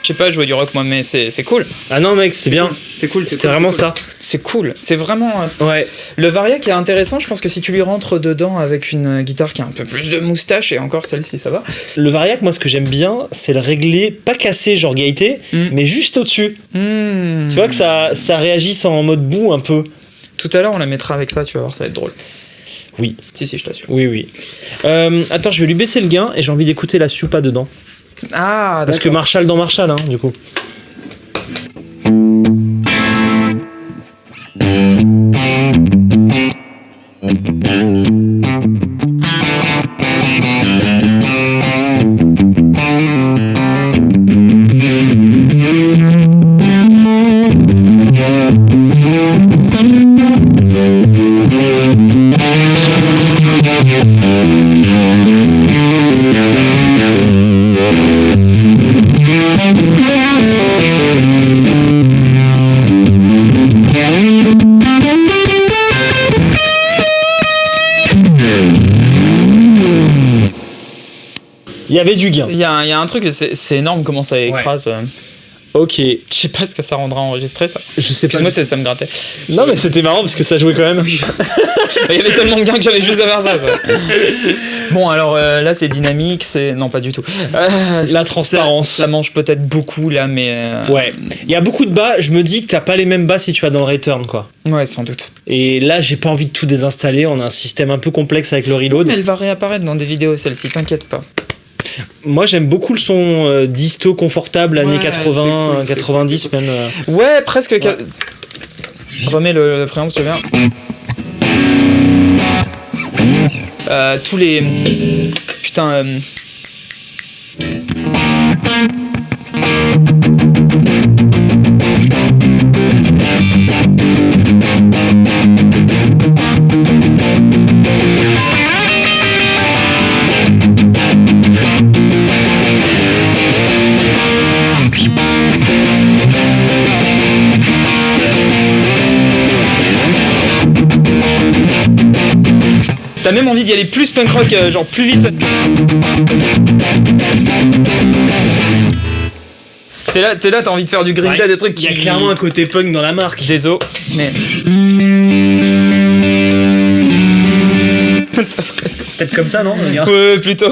S2: Je sais pas jouer du rock moi, mais c'est cool.
S1: Ah non mec, c'est bien.
S2: C'est cool.
S1: C'était vraiment ça.
S2: C'est cool. C'est vraiment...
S1: Ouais.
S2: Le Variac est intéressant, je pense que si tu lui rentres dedans avec une guitare qui a un peu plus de moustache, et encore celle-ci ça va.
S1: Le Variac, moi ce que j'aime bien, c'est le régler, pas cassé genre gaieté, mais juste au-dessus. Tu vois que ça réagisse en mode bout un peu.
S2: Tout à l'heure on la mettra avec ça, tu vas voir, ça va être drôle.
S1: Oui.
S2: Si, je t'assure.
S1: Oui. Attends, je vais lui baisser le gain et j'ai envie d'écouter la Supa dedans.
S2: Ah,
S1: parce que Marshall dans Marshall, hein, du coup. Il y avait du gain.
S2: Il y a un truc, c'est énorme comment ça écrase. Ouais.
S1: Ok.
S2: Je sais pas ce que ça rendra enregistré, ça.
S1: Je sais pas.
S2: Moi, ça me grattait.
S1: Non, mais c'était marrant parce que ça jouait quand même.
S2: Il y avait tellement de gain que j'avais juste à faire ça. Bon, alors là, c'est dynamique, c'est. Non, pas du tout.
S1: La transparence.
S2: Ça mange peut-être beaucoup là, mais.
S1: Ouais. Il y a beaucoup de bas, je me dis que t'as pas les mêmes bas si tu vas dans le return, quoi.
S2: Ouais, sans doute.
S1: Et là, j'ai pas envie de tout désinstaller. On a un système un peu complexe avec le reload.
S2: Mais elle va réapparaître dans des vidéos, celle-ci, t'inquiète pas.
S1: Moi j'aime beaucoup le son disto confortable années 80, cool, 90 cool. Même.
S2: Ouais, presque. Ouais. Remets le prénom si tu veux bien. Tous les... Putain... T'as même envie d'y aller plus punk rock, genre plus vite. T'es là, t'as envie de faire du Green Day, des trucs qui...
S1: Il y a clairement un côté punk dans la marque.
S2: Désolé, mais...
S1: Peut-être comme ça, non?
S2: Ouais, plutôt.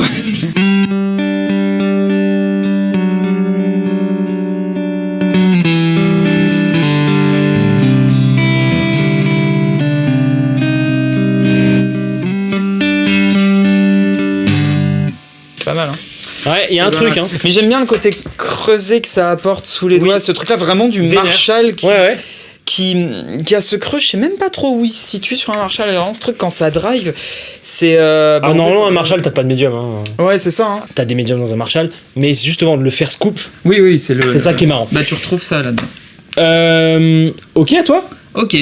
S2: Pas mal, hein.
S1: Ouais, il y a un truc, hein.
S2: Mais j'aime bien le côté creusé que ça apporte sous les doigts, ce truc-là vraiment du
S1: Vénère.
S2: Marshall qui...
S1: Ouais.
S2: Qui a ce creux, je sais même pas trop où il se situe sur un Marshall. Vraiment, ce truc, quand ça drive, c'est.
S1: Normalement, un Marshall, t'as pas de médium. Hein.
S2: Ouais, c'est ça. Hein.
S1: T'as des médiums dans un Marshall, mais justement, de le faire scoop.
S2: Oui, c'est
S1: ça qui est marrant.
S2: Bah, tu retrouves ça là-dedans.
S1: Ok, à toi?
S2: Ok.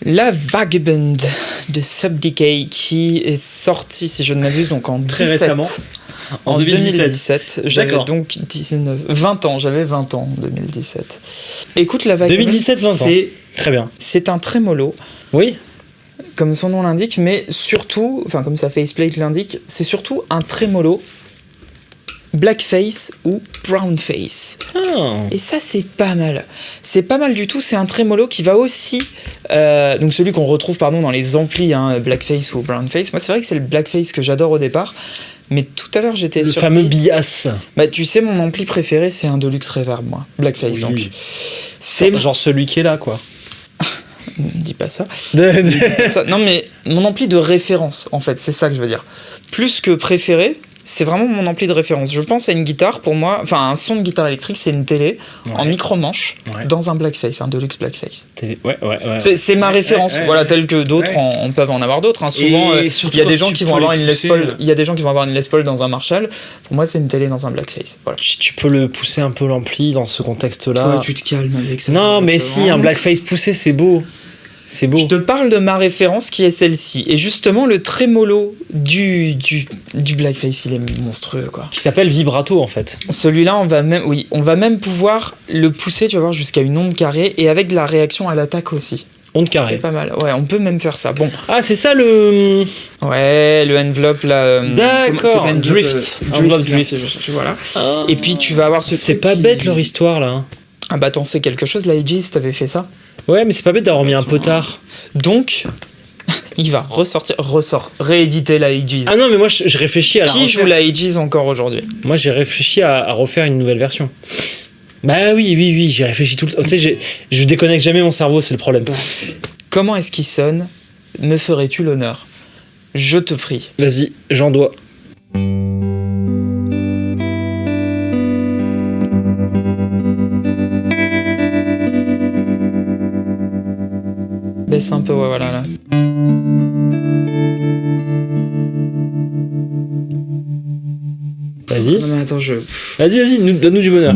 S2: La Vagabond de Subdecay qui est sortie, si je ne m'abuse, donc en
S1: Très
S2: 17,
S1: récemment.
S2: En 2017. J'avais
S1: D'accord.
S2: donc 20 ans. J'avais 20 ans en 2017. Écoute, la Vagabond,
S1: 2017, 20 ans. Très bien.
S2: C'est un trémolo,
S1: Oui.
S2: comme son nom l'indique, mais surtout, enfin comme sa faceplate l'indique, c'est surtout un trémolo blackface ou brownface.
S1: Ah.
S2: Et ça, c'est pas mal. C'est pas mal du tout. C'est un trémolo qui va aussi... donc celui qu'on retrouve dans les amplis, hein, blackface ou brownface. Moi, c'est vrai que c'est le blackface que j'adore au départ. Mais tout à l'heure, j'étais
S1: Le
S2: surpris.
S1: fameux bias.
S2: Bah, tu sais, mon ampli préféré, c'est un Deluxe Reverb, moi. Blackface,
S1: Oui.
S2: donc. C'est...
S1: Genre celui qui est là, quoi.
S2: Dis pas ça. Ça. Non, mais mon ampli de référence, en fait, c'est ça que je veux dire. Plus que préféré, c'est vraiment mon ampli de référence. Je pense à une guitare, pour moi, enfin un son de guitare électrique, c'est une télé en micro-manche dans un blackface, un Deluxe Blackface.
S1: Ouais.
S2: C'est ma référence, voilà, telle que d'autres en peuvent en avoir d'autres. Hein. Souvent, il y a des gens qui vont avoir une Les Paul. Il y a des gens qui vont avoir une Les Paul dans un Marshall. Pour moi, c'est une télé dans un Blackface. Voilà.
S1: Tu peux le pousser un peu l'ampli dans ce contexte-là.
S2: Toi, tu te calmes avec ça.
S1: Non, mais si, un Blackface poussé, c'est beau. C'est beau.
S2: Je te parle de ma référence qui est celle-ci. Et justement, le trémolo du Blackface, il est monstrueux, quoi.
S1: Qui s'appelle vibrato, en fait.
S2: Celui-là, on va même pouvoir le pousser, tu vas voir, jusqu'à une onde carrée et avec de la réaction à l'attaque aussi.
S1: Onde carrée.
S2: C'est pas mal. Ouais, on peut même faire ça. Bon.
S1: Ah, c'est ça le...
S2: Ouais, le envelope, là...
S1: D'accord,
S2: c'est pas
S1: drift. Envelope drift.
S2: Voilà.
S1: Ah.
S2: Et puis, tu vas avoir ce
S1: C'est
S2: truc
S1: pas
S2: qui-
S1: bête, leur histoire, là.
S2: Ah bah, t'en sais quelque chose, la Aegis, t'avais fait ça.
S1: Ouais, mais c'est pas bête d'avoir mis un peu tard.
S2: Donc, il va rééditer la Aegis.
S1: Ah non, mais moi, je réfléchis à la
S2: Qui
S1: refaire.
S2: joue la Aegis encore aujourd'hui?
S1: Moi, j'ai réfléchi à refaire une nouvelle version. Bah oui, j'ai réfléchi tout le temps. Tu sais, je déconnecte jamais mon cerveau, c'est le problème.
S2: Comment est-ce qu'il sonne? Me ferais-tu l'honneur? Je te prie.
S1: Vas-y, j'en dois.
S2: Baisse un peu, ouais, voilà, là.
S1: Vas-y.
S2: Non mais attends,
S1: Vas-y, donne-nous du bonheur.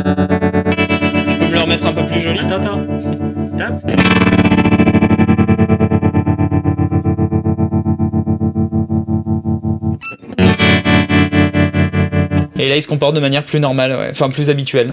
S2: Tu peux me le remettre un peu plus joli?
S1: Attends. Tape.
S2: Et là, il se comporte de manière plus normale, ouais. Enfin plus habituelle.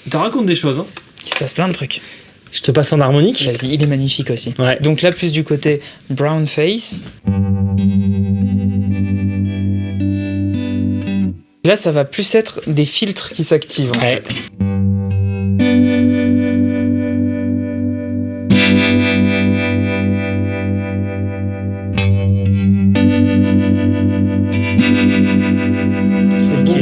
S1: T'en racontes des choses, hein.
S2: Il se passe plein de trucs.
S1: Je te passe en harmonique.
S2: Vas-y, il est magnifique aussi.
S1: Ouais.
S2: Donc là, plus du côté brown face. Là, ça va plus être des filtres qui s'activent en
S1: Ouais.
S2: fait. C'est beau.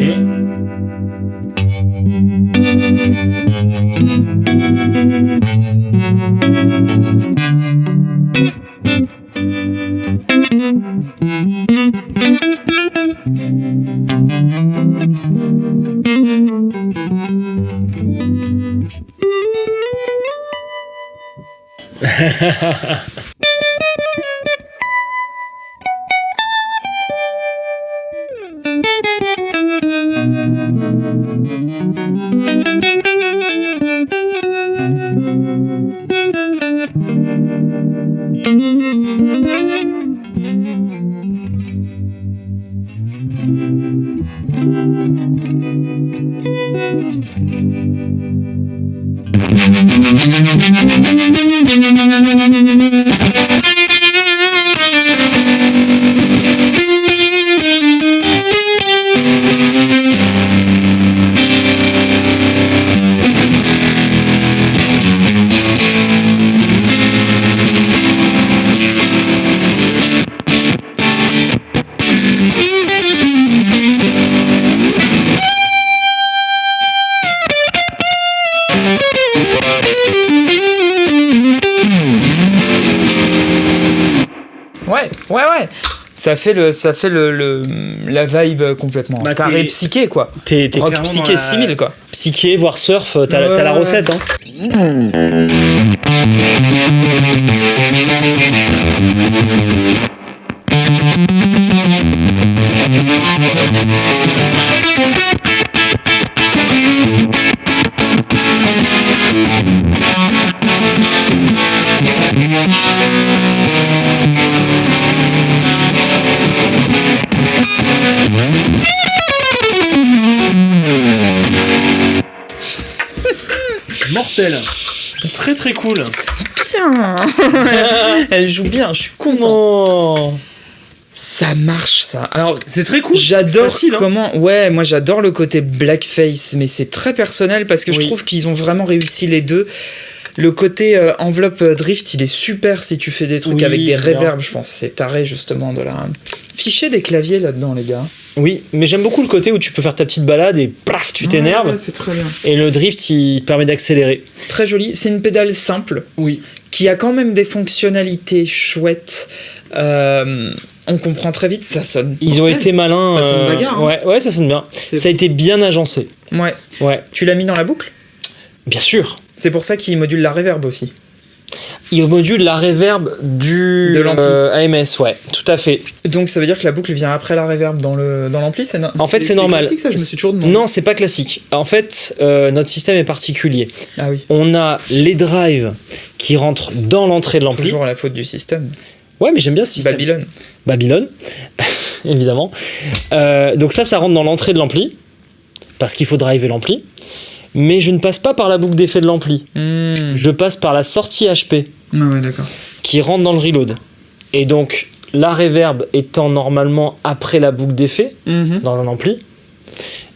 S2: Ouais. Ça fait la vibe complètement.
S1: Bah,
S2: Taré psyché, quoi.
S1: T'es
S2: Rock
S1: clairement
S2: psyché 6000, quoi.
S1: Psyché, voire surf, t'as la recette. Hein. Mortel. Très très cool.
S2: Bien. Elle joue bien, je suis content.
S1: Non.
S2: Ça marche, ça. Alors,
S1: C'est très cool.
S2: j'adore
S1: Facile, hein.
S2: comment... Ouais, moi j'adore le côté blackface, mais c'est très personnel parce que je
S1: Oui.
S2: trouve qu'ils ont vraiment réussi les deux. Le côté enveloppe drift, il est super si tu fais des trucs
S1: Oui,
S2: avec des
S1: bien.
S2: reverbs, je pense. C'est taré, justement, de la... Fichez des claviers là-dedans, les gars.
S1: Oui, mais j'aime beaucoup le côté où tu peux faire ta petite balade et paf, tu t'énerves.
S2: Ouais, c'est très bien.
S1: Et le drift, il te permet d'accélérer.
S2: Très joli. C'est une pédale simple,
S1: Oui.
S2: qui a quand même des fonctionnalités chouettes. On comprend très vite, ça sonne.
S1: Ils ont
S2: mortel.
S1: été malins.
S2: Ça sonne bagarre, hein.
S1: Ouais, ça sonne bien. Ça a été bien agencé.
S2: Ouais.
S1: Ouais,
S2: Tu l'as mis dans la boucle?
S1: bien sûr.
S2: C'est pour ça qu'il module la reverb aussi.
S1: Il module la reverb
S2: De l'ampli.
S1: AMS, ouais, tout à fait.
S2: Donc ça veut dire que la boucle vient après la reverb dans l'ampli,
S1: En fait, c'est normal.
S2: classique, ça, je me suis toujours demandé.
S1: Non, c'est pas classique. En fait, notre système est particulier.
S2: Ah oui.
S1: On a les drives qui rentrent dans l'entrée de l'ampli.
S2: Toujours à la faute du système.
S1: Ouais, mais j'aime bien ce système. Babylone, évidemment. Donc ça rentre dans l'entrée de l'ampli, parce qu'il faut driver l'ampli. Mais je ne passe pas par la boucle d'effet de l'ampli. Je passe par la sortie HP,
S2: Ah ouais, d'accord.
S1: qui rentre dans le reload. Et donc, la reverb étant normalement après la boucle d'effet, dans un ampli,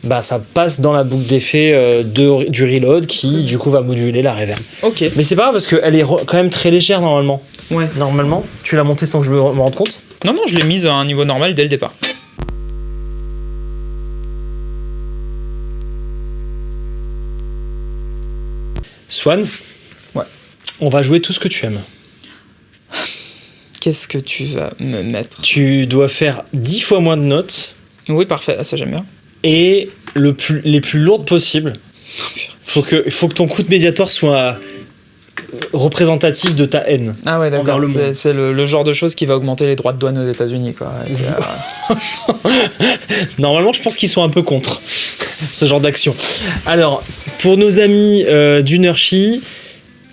S1: bah ça passe dans la boucle d'effet du reload, qui du coup va moduler la reverb.
S2: Ok.
S1: Mais c'est pas grave, parce qu'elle est quand même très légère normalement.
S2: Ouais.
S1: Normalement, tu l'as montée sans que je me rende compte.
S2: Non, je l'ai mise à un niveau normal dès le départ.
S1: Swan,
S2: Ouais.
S1: on va jouer tout ce que tu aimes.
S2: Qu'est-ce que tu vas me mettre?
S1: Tu dois faire 10 fois moins de notes
S2: Oui, parfait. Ah, ça, j'aime bien.
S1: et les plus lourdes possibles. Faut que ton coup de médiator soit représentatif de ta haine.
S2: Ah ouais,
S1: Envers
S2: d'accord.
S1: le monde.
S2: C'est le genre de chose qui va augmenter les droits de douane aux États-Unis, quoi.
S1: Normalement, je pense qu'ils sont un peu contre ce genre d'action. Alors, pour nos amis d'Unershi,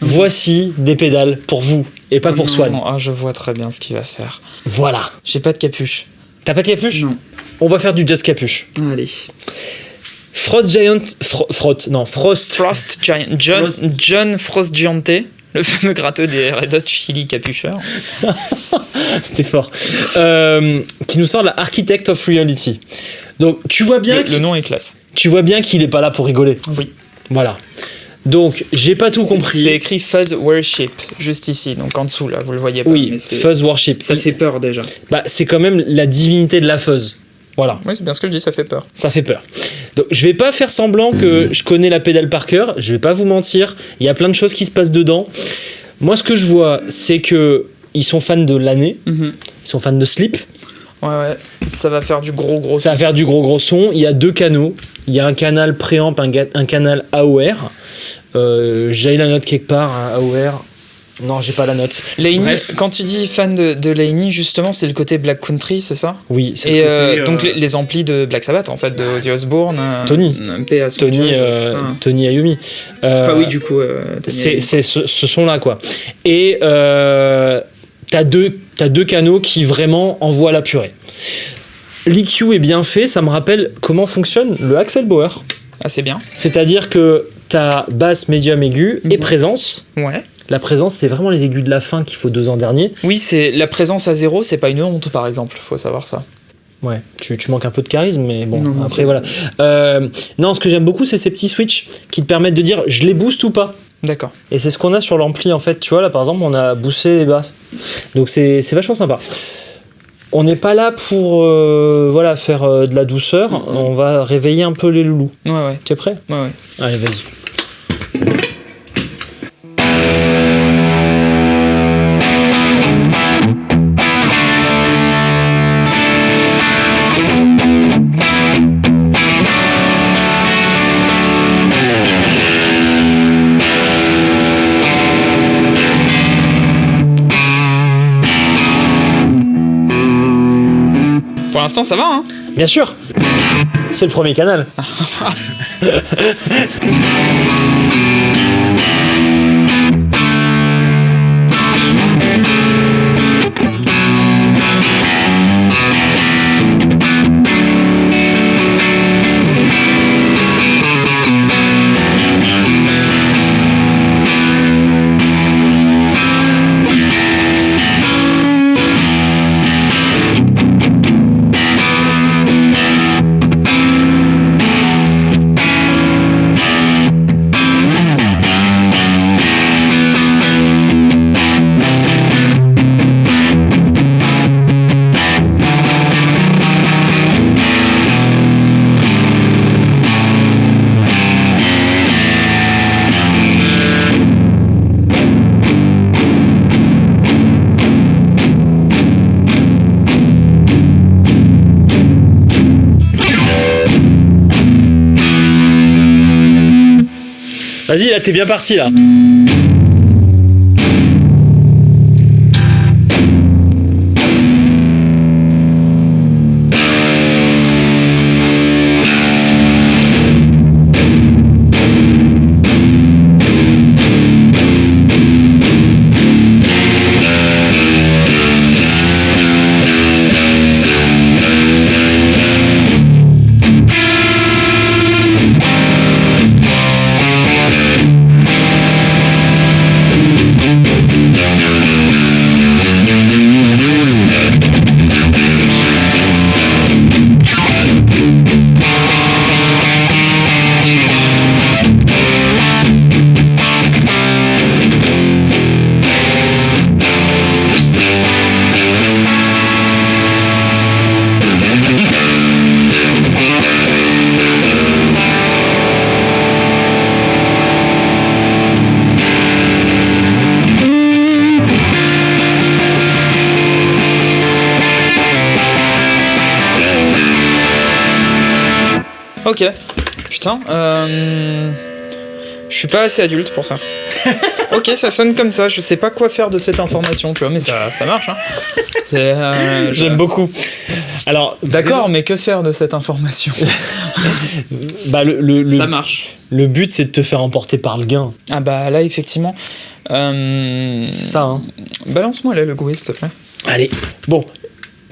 S1: voici des pédales pour vous et pas pour Swan.
S2: Ah, je vois très bien ce qu'il va faire.
S1: Voilà.
S2: J'ai pas de capuche.
S1: T'as pas de capuche?
S2: Non.
S1: On va faire du jazz capuche.
S2: Allez.
S1: Frost
S2: Giant. John Frost Giante, le fameux gratteux des Red Hot Chili Capucheurs.
S1: C'était fort. Qui nous sort la Architect of Reality. Donc tu vois bien
S2: Le nom est classe.
S1: tu vois bien qu'il est pas là pour rigoler.
S2: Oui.
S1: Voilà. Donc j'ai pas tout compris.
S2: C'est écrit Fuzz Worship, juste ici, donc en dessous, là, vous le voyez pas.
S1: Oui,
S2: mais c'est-
S1: Fuzz Worship.
S2: Ça fait peur déjà.
S1: Bah, c'est quand même la divinité de la fuzz. Voilà,
S2: Oui, c'est bien ce que je dis, ça fait peur.
S1: ça fait peur. Donc je vais pas faire semblant que je connais la pédale par cœur, je vais pas vous mentir, il y a plein de choses qui se passent dedans. Moi ce que je vois, c'est que ils sont fans de l'année, ils sont fans de Sleep,
S2: Ouais, ça va faire du gros
S1: ça va faire du gros son, il y a 2 canaux, il y a un canal préamp, un canal AOR, j'ai la note quelque part, un AOR, Non, j'ai pas la note.
S2: Laney, quand tu dis fan de Laney, justement, c'est le côté Black Country, c'est ça?
S1: Oui, c'est
S2: et
S1: le côté,
S2: donc les amplis de Black Sabbath, en fait, de Ozzy Osbourne,
S1: Tony Iommi.
S2: Enfin oui, du coup,
S1: c'est ce son-là, quoi. Et t'as deux canaux qui vraiment envoient la purée. L'EQ est bien fait, ça me rappelle comment fonctionne le Axel Bauer.
S2: Ah, c'est bien.
S1: C'est-à-dire que t'as basse, médium, aigu et présence.
S2: Ouais.
S1: La présence, c'est vraiment les aigus de la fin qu'il faut 2 ans dernier.
S2: Oui, c'est la présence à 0, c'est pas une honte, par exemple, faut savoir ça.
S1: Ouais, tu manques un peu de charisme, mais bon,
S2: non,
S1: après voilà. Non, ce que j'aime beaucoup, c'est ces petits switches qui te permettent de dire je les booste ou pas.
S2: D'accord.
S1: Et c'est ce qu'on a sur l'ampli, en fait. Tu vois, là, par exemple, on a boosté les basses. Donc c'est vachement sympa. On n'est pas là pour faire de la douceur. On va réveiller un peu les loulous.
S2: Ouais.
S1: Tu es prêt?
S2: Ouais.
S1: Allez, vas-y.
S2: Pour l'instant, ça va, hein?
S1: Bien sûr. C'est le premier canal. Vas-y, là, t'es bien parti, là.
S2: Ok. Putain, je suis pas assez adulte pour ça. Ok, ça sonne comme ça, je sais pas quoi faire de cette information, tu vois, mais ça marche, hein.
S1: J'aime beaucoup. Alors,
S2: d'accord, mais que faire de cette information?
S1: Bah,
S2: ça marche.
S1: Le but, c'est de te faire emporter par le gain.
S2: Ah bah là, effectivement.
S1: C'est ça, hein.
S2: Balance-moi là le GUI, s'il te plaît.
S1: Allez, bon.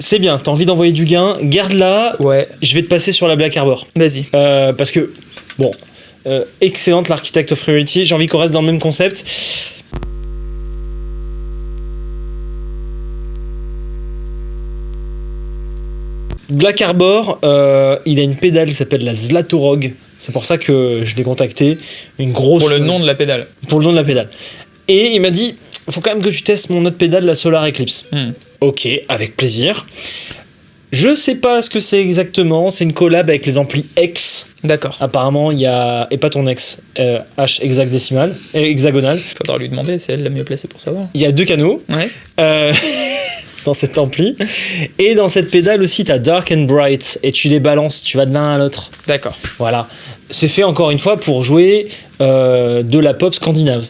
S1: C'est bien, t'as envie d'envoyer du gain, garde-la.
S2: Ouais.
S1: Je vais te passer sur la Black Arbor.
S2: Vas-y.
S1: Parce que, bon, excellente l'Architect of Rarity. J'ai envie qu'on reste dans le même concept. Black Arbor, il a une pédale qui s'appelle la Zlatorog. C'est pour ça que je l'ai contacté. Une grosse.
S2: Pour le nom de la pédale.
S1: Pour le nom de la pédale. Et il m'a dit, faut quand même que tu testes mon autre pédale, la Solar Eclipse. Ok, avec plaisir. Je sais pas ce que c'est exactement, c'est une collab avec les amplis X.
S2: D'accord.
S1: Apparemment, il y a, et pas ton X, H hexagonal.
S2: Faudra lui demander, c'est elle la mieux placée pour savoir.
S1: Il y a 2 canaux.
S2: Ouais.
S1: Dans cet ampli. Et dans cette pédale aussi, t'as Dark and Bright, et tu les balances, tu vas de l'un à l'autre.
S2: D'accord.
S1: Voilà. C'est fait encore une fois pour jouer de la pop scandinave.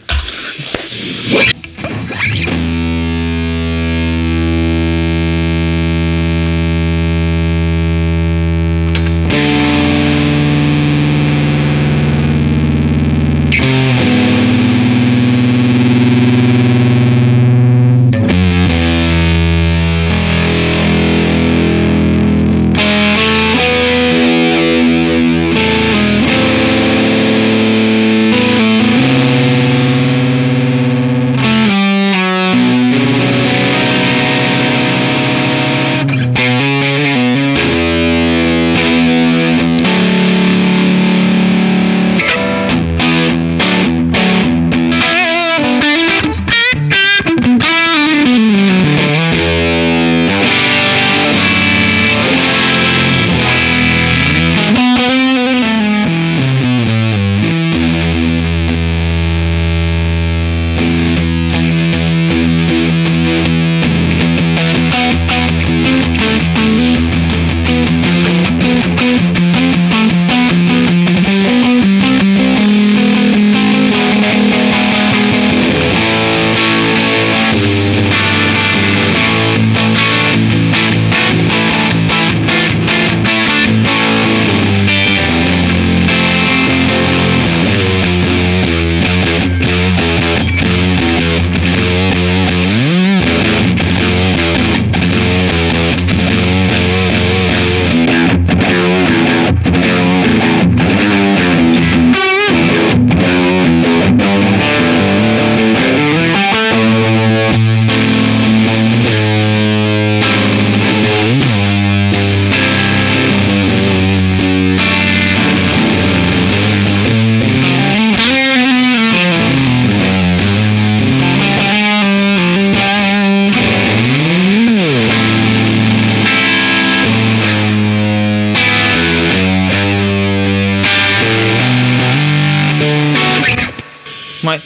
S2: Ouais.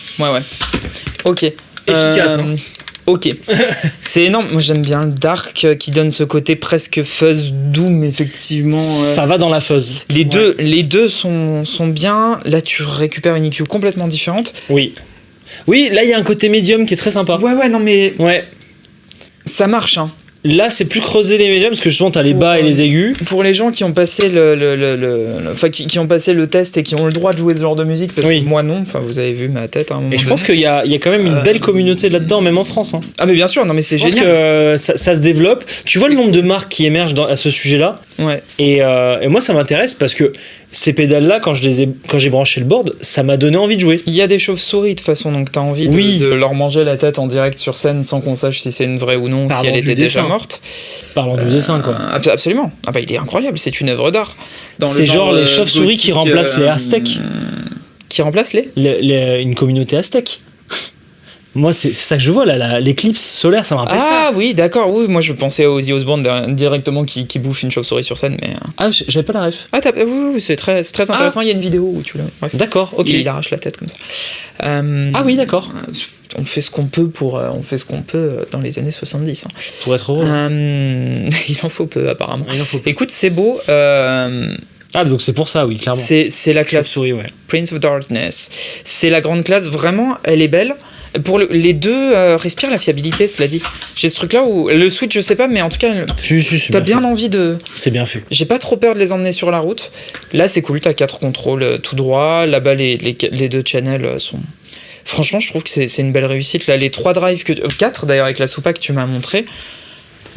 S2: Ok.
S1: Efficace, hein.
S2: Ok. C'est énorme. Moi, j'aime bien le dark qui donne ce côté presque fuzz doom, effectivement.
S1: Ça va dans la fuzz.
S2: Les deux sont bien. Là, tu récupères une EQ complètement différente.
S1: Oui, là, il y a un côté médium qui est très sympa.
S2: Ouais, non, mais
S1: Ouais.
S2: ça marche, hein.
S1: Là, c'est plus creuser les médiums parce que justement, t'as les bas et les aigus.
S2: Pour les gens qui ont passé qui ont passé le test et qui ont le droit de jouer ce genre de musique, parce que moi non, enfin vous avez vu ma tête à un moment
S1: Et je
S2: donné.
S1: pense qu'il y a quand même une belle communauté là-dedans, même en France. Hein.
S2: Ah mais bien sûr, non mais c'est
S1: Je pense
S2: génial.
S1: que ça se développe. Tu vois le nombre de marques qui émergent à ce sujet-là.
S2: Ouais.
S1: Et moi, ça m'intéresse parce que ces pédales-là, quand j'ai branché le board, ça m'a donné envie de jouer.
S2: Il y a des chauves-souris de toute façon, donc t'as envie de leur manger la tête en direct sur scène sans qu'on sache si c'est une vraie ou non, si elle était déjà morte.
S1: Parlons du dessin, quoi.
S2: Absolument. Ah bah il est incroyable, c'est une œuvre d'art.
S1: C'est genre les chauves-souris qui remplacent les aztèques.
S2: Qui remplacent
S1: une communauté aztèque. Moi, c'est ça que je vois là, l'éclipse solaire, ça me rappelle ça.
S2: Ah oui, d'accord, oui, moi je pensais à Ozzy Osbourne directement qui bouffe une chauve-souris sur scène, mais...
S1: Ah, j'avais pas la ref.
S2: Ah, oui, c'est très intéressant, il y a une vidéo où tu l'as... Bref.
S1: D'accord, ok.
S2: Il arrache la tête comme ça.
S1: Ah oui, d'accord.
S2: On fait ce qu'on peut dans les années 70. Hein.
S1: Pour être heureux.
S2: Il en faut peu, apparemment.
S1: Il en faut peu.
S2: Écoute, c'est beau.
S1: Ah, donc c'est pour ça, oui, clairement.
S2: C'est la classe.
S1: Souris, ouais.
S2: Prince of Darkness. C'est la grande classe, vraiment, elle est belle. Pour les deux, respire la fiabilité, cela dit. J'ai ce truc-là où le switch, je sais pas, mais en tout cas, t'as bien envie de.
S1: C'est bien fait.
S2: J'ai pas trop peur de les emmener sur la route. Là, c'est cool, t'as 4 contrôles tout droit. Là-bas, les deux channels sont. Franchement, je trouve que c'est une belle réussite. Là, les 3 drives 4 d'ailleurs avec la soupa que tu m'as montré.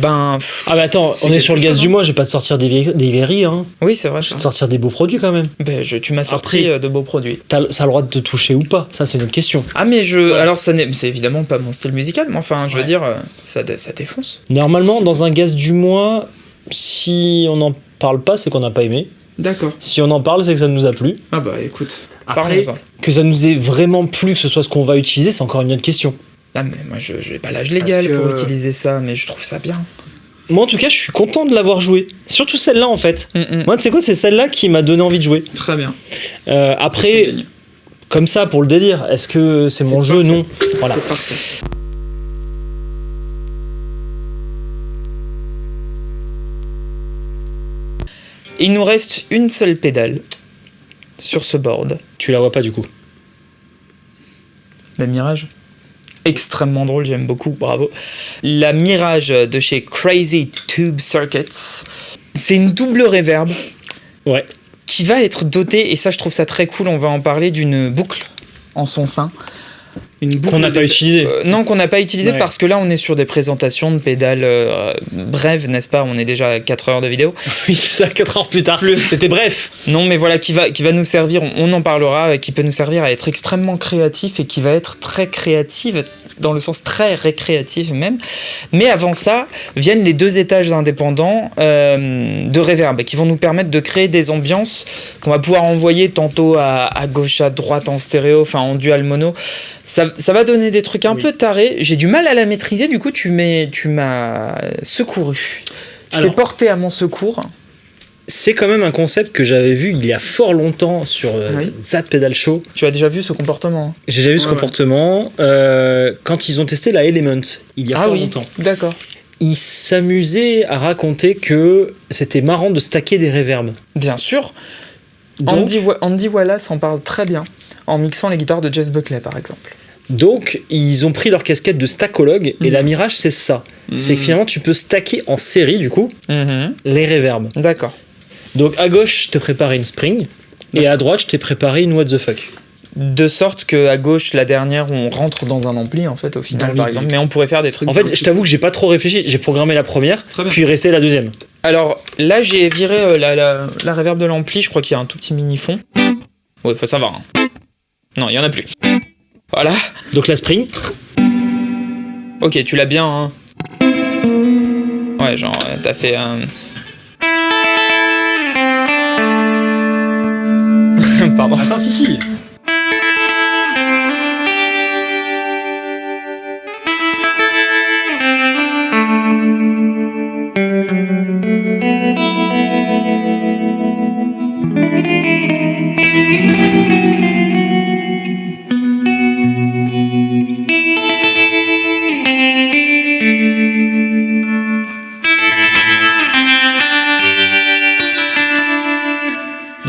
S2: Ah
S1: bah attends, on est sur le gaz du mois, je vais pas te sortir des vieilleries, hein.
S2: Oui, c'est vrai.
S1: Je vais te sortir des beaux produits quand même.
S2: Tu m'as sorti de beaux produits.
S1: Ça a le droit de te toucher ou pas, ça c'est une autre question.
S2: Ah mais alors c'est évidemment pas mon style musical, mais enfin je veux dire, ça défonce.
S1: Normalement, dans un gaz du mois, si on n'en parle pas, c'est qu'on n'a pas aimé.
S2: D'accord.
S1: Si on en parle, c'est que ça nous a plu.
S2: Ah bah écoute,
S1: après, que ça nous ait vraiment plu, que ce soit ce qu'on va utiliser, c'est encore une autre question.
S2: Ah mais moi je n'ai pas l'âge légal pour utiliser ça, mais je trouve ça bien.
S1: Moi en tout cas je suis content de l'avoir joué. Surtout celle-là en fait. Moi tu sais quoi, c'est celle-là qui m'a donné envie de jouer.
S2: Très bien.
S1: Après, comme ça pour le délire, est-ce que c'est mon jeu? Non. Voilà.
S2: C'est parfait. Il nous reste une seule pédale sur ce board.
S1: Tu la vois pas du coup?
S2: La Mirage. Extrêmement drôle, j'aime beaucoup, bravo. La Mirage de chez Crazy Tube Circuits. C'est une double reverb.
S1: Ouais.
S2: Qui va être dotée, et ça je trouve ça très cool, on va en parler, d'une boucle en son sein. Une boucle
S1: qu'on n'a pas utilisée.
S2: Non, qu'on n'a pas utilisée
S1: ouais.
S2: Parce que là on est sur des présentations de pédales brèves, n'est-ce pas? On est déjà à 4 heures de vidéo.
S1: Oui, c'est ça, 4 heures plus tard. C'était bref.
S2: Non, mais voilà, qui va nous servir, on en parlera, qui peut nous servir à être extrêmement créatif et qui va être très créative, dans le sens très récréatif même. Mais avant ça, viennent les 2 étages indépendants de reverb qui vont nous permettre de créer des ambiances qu'on va pouvoir envoyer tantôt à gauche, à droite, en stéréo, enfin en dual mono. Ça va donner des trucs un peu tarés. J'ai du mal à la maîtriser, du coup tu m'as secouru. Tu t'es porté à mon secours.
S1: C'est quand même un concept que j'avais vu il y a fort longtemps sur Zat Pedal Show.
S2: Tu as déjà vu ce comportement?
S1: J'ai déjà vu ce comportement quand ils ont testé la Element, il y a fort longtemps.
S2: D'accord.
S1: Ils s'amusaient à raconter que c'était marrant de stacker des reverbs.
S2: Bien sûr.
S1: Donc,
S2: Andy Wallace en parle très bien, en mixant les guitares de Jeff Buckley par exemple.
S1: Donc, ils ont pris leur casquette de stackologue, et la Mirage, c'est ça. C'est que finalement, tu peux stacker en série, du coup, les reverbs.
S2: D'accord.
S1: Donc, à gauche, je t'ai préparé une Spring, et à droite, je t'ai préparé une What the Fuck.
S2: De sorte que à gauche, la dernière, on rentre dans un ampli, en fait, au final, par exemple. Mais on pourrait faire des trucs...
S1: En fait, je t'avoue que j'ai pas trop réfléchi. J'ai programmé la première, puis resté la deuxième.
S2: Alors, là, j'ai viré la reverb de l'ampli. Je crois qu'il y a un tout petit mini-fond. Ouais, faut savoir. Hein. Non, il y en a plus. Voilà.
S1: Donc la Spring.
S2: Ok, tu l'as bien, hein. Ouais, genre, t'as fait un... Pardon.
S1: Attends, si.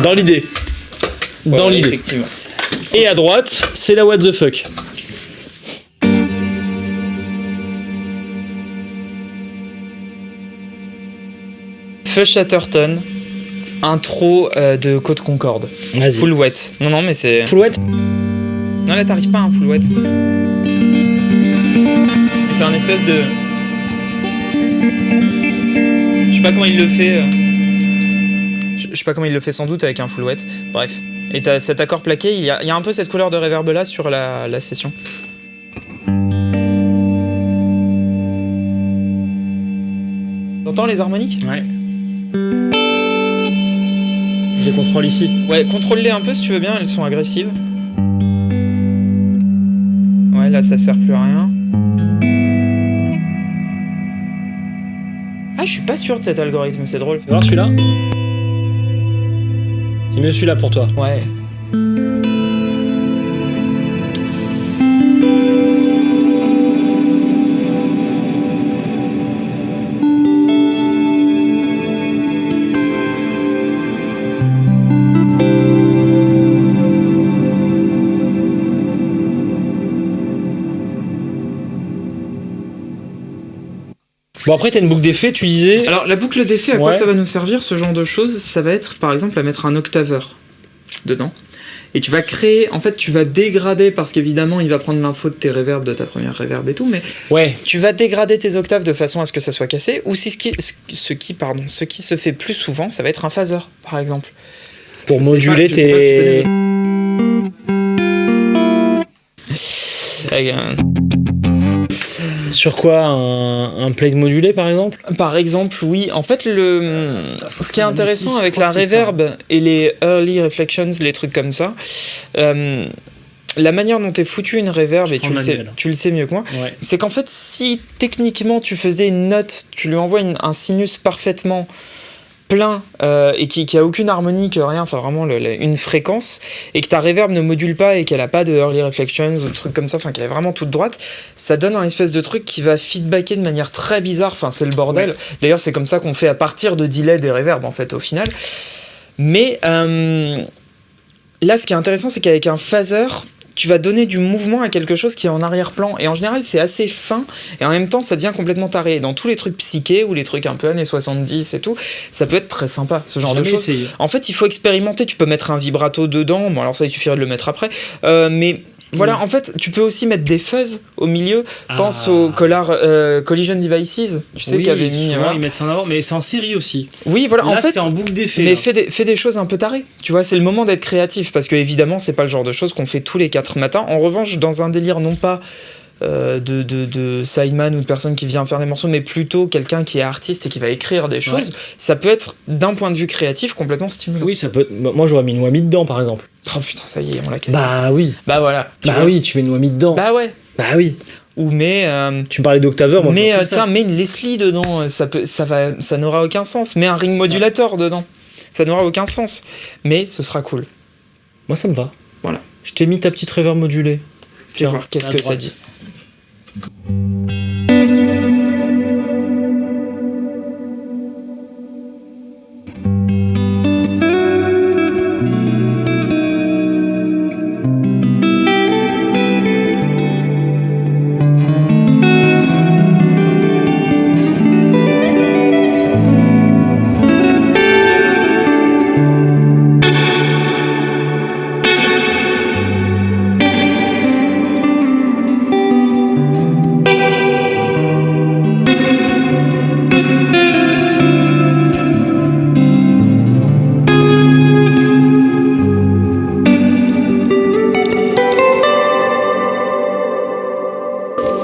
S1: Dans l'idée. Dans l'idée.
S2: Effectivement.
S1: Et à droite, c'est la what the fuck.
S2: Feu Chatterton, intro de Côte Concorde.
S1: Vas-y.
S2: Full wet. Non, mais c'est.
S1: Full wet.
S2: Non, là, t'arrives pas, hein, full wet. Et c'est un espèce de. Je sais pas comment il le fait. Je sais pas comment il le fait, sans doute avec un full wet. Bref. Et t'as cet accord plaqué, il y a un peu cette couleur de reverb là sur la session. T'entends les harmoniques ?
S1: Ouais. Je les contrôle ici.
S2: Ouais, contrôle-les un peu si tu veux bien, elles sont agressives. Ouais, là ça sert plus à rien. Ah, je suis pas sûr de cet algorithme, c'est drôle.
S1: Fais voir celui-là. C'est mieux celui-là pour toi.
S2: Ouais.
S1: Bon, après, t'as une boucle d'effet, tu disais.
S2: Alors, la boucle d'effet, à quoi
S1: Ouais.
S2: ça va nous servir, ce genre de choses? Ça va être, par exemple, à mettre un octaveur dedans. Et tu vas créer, en fait, tu vas dégrader, parce qu'évidemment, il va prendre l'info de tes reverbs, de ta première reverb et tout, mais
S1: Ouais.
S2: tu vas dégrader tes octaves de façon à ce que ça soit cassé, ou si ce qui se fait plus souvent, ça va être un phaser, par exemple.
S1: Pour
S2: Je sais
S1: moduler
S2: pas, je sais pas si tu connais
S1: tes.
S2: Avec
S1: Sur quoi un plate modulé par exemple?
S2: Par exemple, oui. En fait, ce qui est intéressant
S1: je
S2: avec
S1: crois
S2: la
S1: que c'est ça.
S2: reverb et les early reflections, les trucs comme ça, la manière dont est foutue une reverb, et
S1: prends le manuel.
S2: tu le sais mieux que moi,
S1: Ouais.
S2: c'est qu'en fait, si techniquement tu faisais une note, tu lui envoies un sinus parfaitement plein et qui a aucune harmonique, rien, enfin vraiment une fréquence, et que ta reverb ne module pas et qu'elle a pas de early reflections ou de trucs comme ça, enfin qu'elle est vraiment toute droite, ça donne un espèce de truc qui va feedbacker de manière très bizarre, enfin c'est le bordel.
S1: Ouais.
S2: D'ailleurs c'est comme ça qu'on fait à partir de delay des reverbs en fait au final. Mais là ce qui est intéressant c'est qu'avec un phaser, tu vas donner du mouvement à quelque chose qui est en arrière-plan. Et en général, c'est assez fin, et en même temps, ça devient complètement taré. Et dans tous les trucs psychés, ou les trucs un peu années 70 et tout, ça peut être très sympa, ce genre de
S1: Jamais
S2: choses.
S1: essayé.
S2: En fait, il faut expérimenter. Tu peux mettre un vibrato dedans. Bon, alors ça, il suffirait de le mettre après. Mais voilà, en fait, tu peux aussi mettre des fuzz au milieu. Pense
S1: Ah.
S2: au Collision Devices, tu sais,
S1: Oui,
S2: qu'avait mis...
S1: souvent,
S2: voilà.
S1: ils mettent ça en avant, mais c'est en série aussi.
S2: Oui, voilà,
S1: Là,
S2: en fait...
S1: c'est en boucle d'effet.
S2: Mais
S1: là.
S2: fais des choses un peu tarées. Tu vois, c'est le moment d'être créatif, parce que évidemment, c'est pas le genre de choses qu'on fait tous les 4 matins. En revanche, dans un délire non pas de sideman ou de personne qui vient faire des morceaux, mais plutôt quelqu'un qui est artiste et qui va écrire des choses, ça peut être, d'un point de vue créatif, complètement stimulant.
S1: Oui, ça peut. Moi, j'aurais mis une whammy dedans, par exemple.
S2: Oh putain, ça y est, on l'a cassé.
S1: Bah oui.
S2: Bah voilà. Tu
S1: Bah
S2: vois.
S1: oui, tu mets une whammy dedans.
S2: Bah ouais.
S1: Bah oui.
S2: Ou mais
S1: Tu me parlais d'octaveur, moi.
S2: mais
S1: je vois plus ça.
S2: tiens, mets une Leslie dedans, ça n'aura aucun sens. Mets un ring modulator dedans, ça n'aura aucun sens. Mais ce sera cool.
S1: Moi, ça me va.
S2: Voilà.
S1: Je t'ai mis ta petite reverb modulée.
S2: Fais voir qu'est-ce
S1: à
S2: que ça
S1: droite.
S2: dit.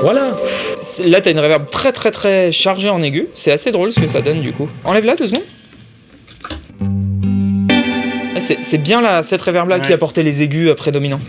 S1: Voilà.
S2: Là, t'as une reverb très très très chargée en aigu. C'est assez drôle ce que ça donne du coup. Enlève-la 2 secondes. Ah, c'est bien là, cette reverb là qui
S1: Ouais.
S2: apportait les aigus prédominants.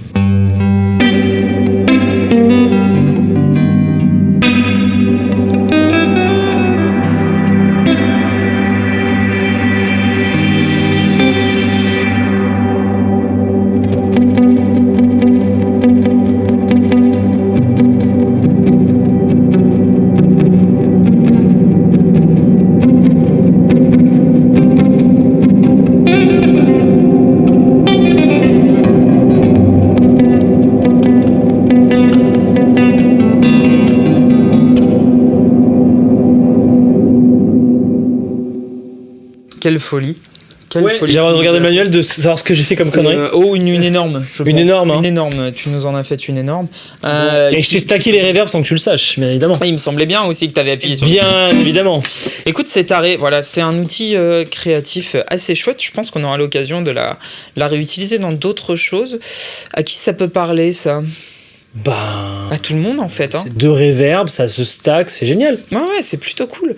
S2: quelle folie.
S1: J'ai envie de regarder le manuel de savoir ce que j'ai fait comme connerie.
S2: Une énorme.
S1: Une énorme.
S2: Une énorme. Tu nous en as fait une énorme.
S1: Et je t'ai stacké les reverbs sans que tu le saches, bien évidemment.
S2: Il me semblait bien aussi que tu avais appuyé sur.
S1: Bien évidemment.
S2: Écoute, c'est taré. Voilà, c'est un outil créatif assez chouette. Je pense qu'on aura l'occasion de la réutiliser dans d'autres choses. À qui ça peut parler, ça? À tout le monde, en fait. Hein.
S1: 2 reverbs, ça se stack, c'est génial.
S2: Ouais, c'est plutôt cool.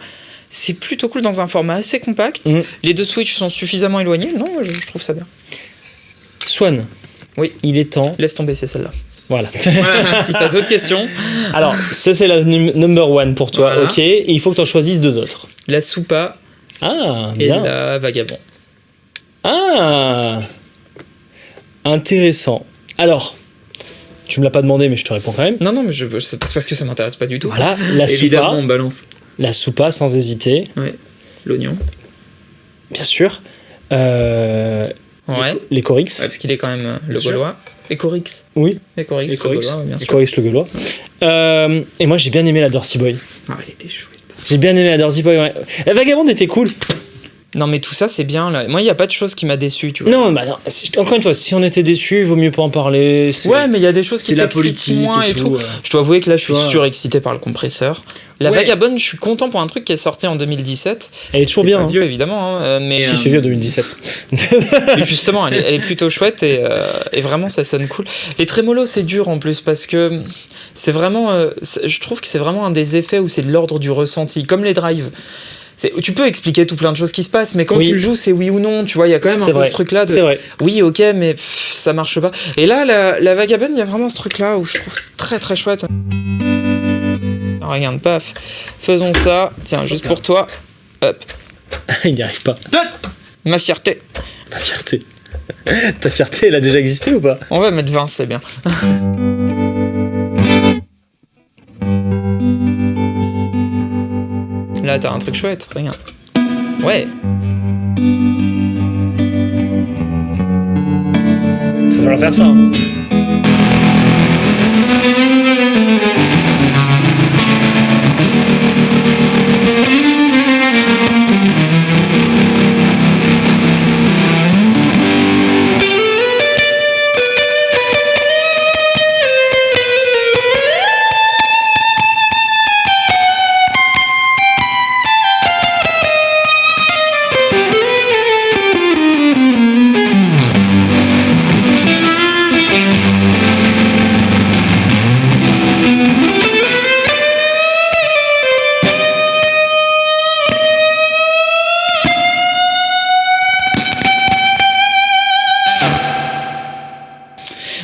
S2: C'est plutôt cool dans un format assez compact. Les 2 switches sont suffisamment éloignés. Non, je trouve ça bien.
S1: Swan.
S2: Oui.
S1: Il est temps.
S2: Laisse tomber, c'est celle-là.
S1: Voilà.
S2: Si t'as d'autres questions.
S1: Alors, ça c'est la number 1 pour toi,
S2: Voilà.
S1: ok. Et il faut que tu en choisisses 2 autres.
S2: La Soupa
S1: Et
S2: et la Vagabond.
S1: Intéressant. Alors, tu me l'as pas demandé, mais je te réponds quand même.
S2: Non, mais c'est parce que ça m'intéresse pas du tout.
S1: Voilà, la
S2: Évidemment,
S1: Soupa.
S2: on balance.
S1: La Soupa, sans hésiter.
S2: Ouais. L'oignon.
S1: Bien sûr.
S2: Ouais.
S1: Les Corix.
S2: Ouais, parce qu'il est quand même le Gaulois. Et Corix.
S1: Oui.
S2: Les Corix, le Gaulois, bien sûr.
S1: Corix, le Gaulois. Et moi, j'ai bien aimé la Dirty Boy.
S2: Elle était chouette.
S1: J'ai bien aimé la Dirty Boy, ouais. La Vagabonde était cool.
S2: Non, mais tout ça, c'est bien. Là. Moi, il n'y a pas de chose qui m'a déçu, tu vois.
S1: Non, encore une fois, si on était déçu, il vaut mieux pas en parler.
S2: Ouais, mais il y a des choses qui
S1: la
S2: t'excitent
S1: politique
S2: moins et tout. Je dois avouer que là, je suis surexcité par le compresseur. La Vagabonde, je suis content pour un truc qui est sorti en 2017.
S1: Elle est toujours bien.
S2: Pas vieux, évidemment. Mais,
S1: si, c'est vieux, 2017.
S2: Mais justement, elle est plutôt chouette et vraiment, ça sonne cool. Les trémolos, c'est dur en plus parce que c'est vraiment... je trouve que c'est vraiment un des effets où c'est de l'ordre du ressenti, comme les drives. Tu peux expliquer tout plein de choses qui se passent, mais quand tu le joues, c'est oui ou non. Tu vois, il y a quand même un peu ce truc-là de...
S1: C'est vrai.
S2: Oui, ok, mais ça marche pas. Et là, la Vagabonde, il y a vraiment ce truc-là où je trouve très très chouette. Regarde, paf. Faisons ça. Tiens, juste pour toi. Hop.
S1: Il n'y arrive pas.
S2: Ma fierté.
S1: Ma fierté. Ta fierté, elle a déjà existé ou pas?
S2: On va mettre 20, c'est bien. Là, t'as un truc chouette, regarde. Ouais.
S1: Faut falloir faire ça. Hein.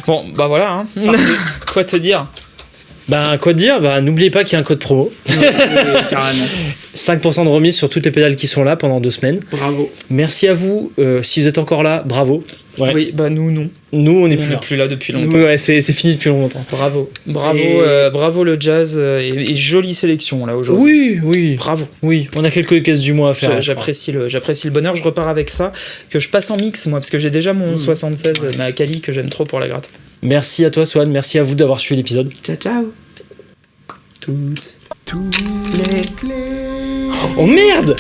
S2: Bon, bah voilà, hein. Quoi te dire?
S1: Quoi te dire? N'oubliez pas qu'il y a un code promo.
S2: Carrément.
S1: 5% de remise sur toutes les pédales qui sont là pendant 2 semaines.
S2: Bravo.
S1: Merci à vous. Si vous êtes encore là, bravo. Ouais.
S2: Oui, nous, non.
S1: Nous, on n'est
S2: plus là depuis longtemps.
S1: Ouais, c'est fini depuis longtemps.
S2: Bravo. Bravo le jazz et jolie sélection là aujourd'hui.
S1: Oui.
S2: Bravo.
S1: Oui, on a quelques caisses du mois à faire.
S2: J'apprécie le bonheur. Je repars avec ça, que je passe en mix moi, parce que j'ai déjà mon 76, ma Kali que j'aime trop pour la gratte.
S1: Merci à toi Swan, merci à vous d'avoir suivi l'épisode.
S2: Ciao. Toutes les clés.
S1: Oh merde!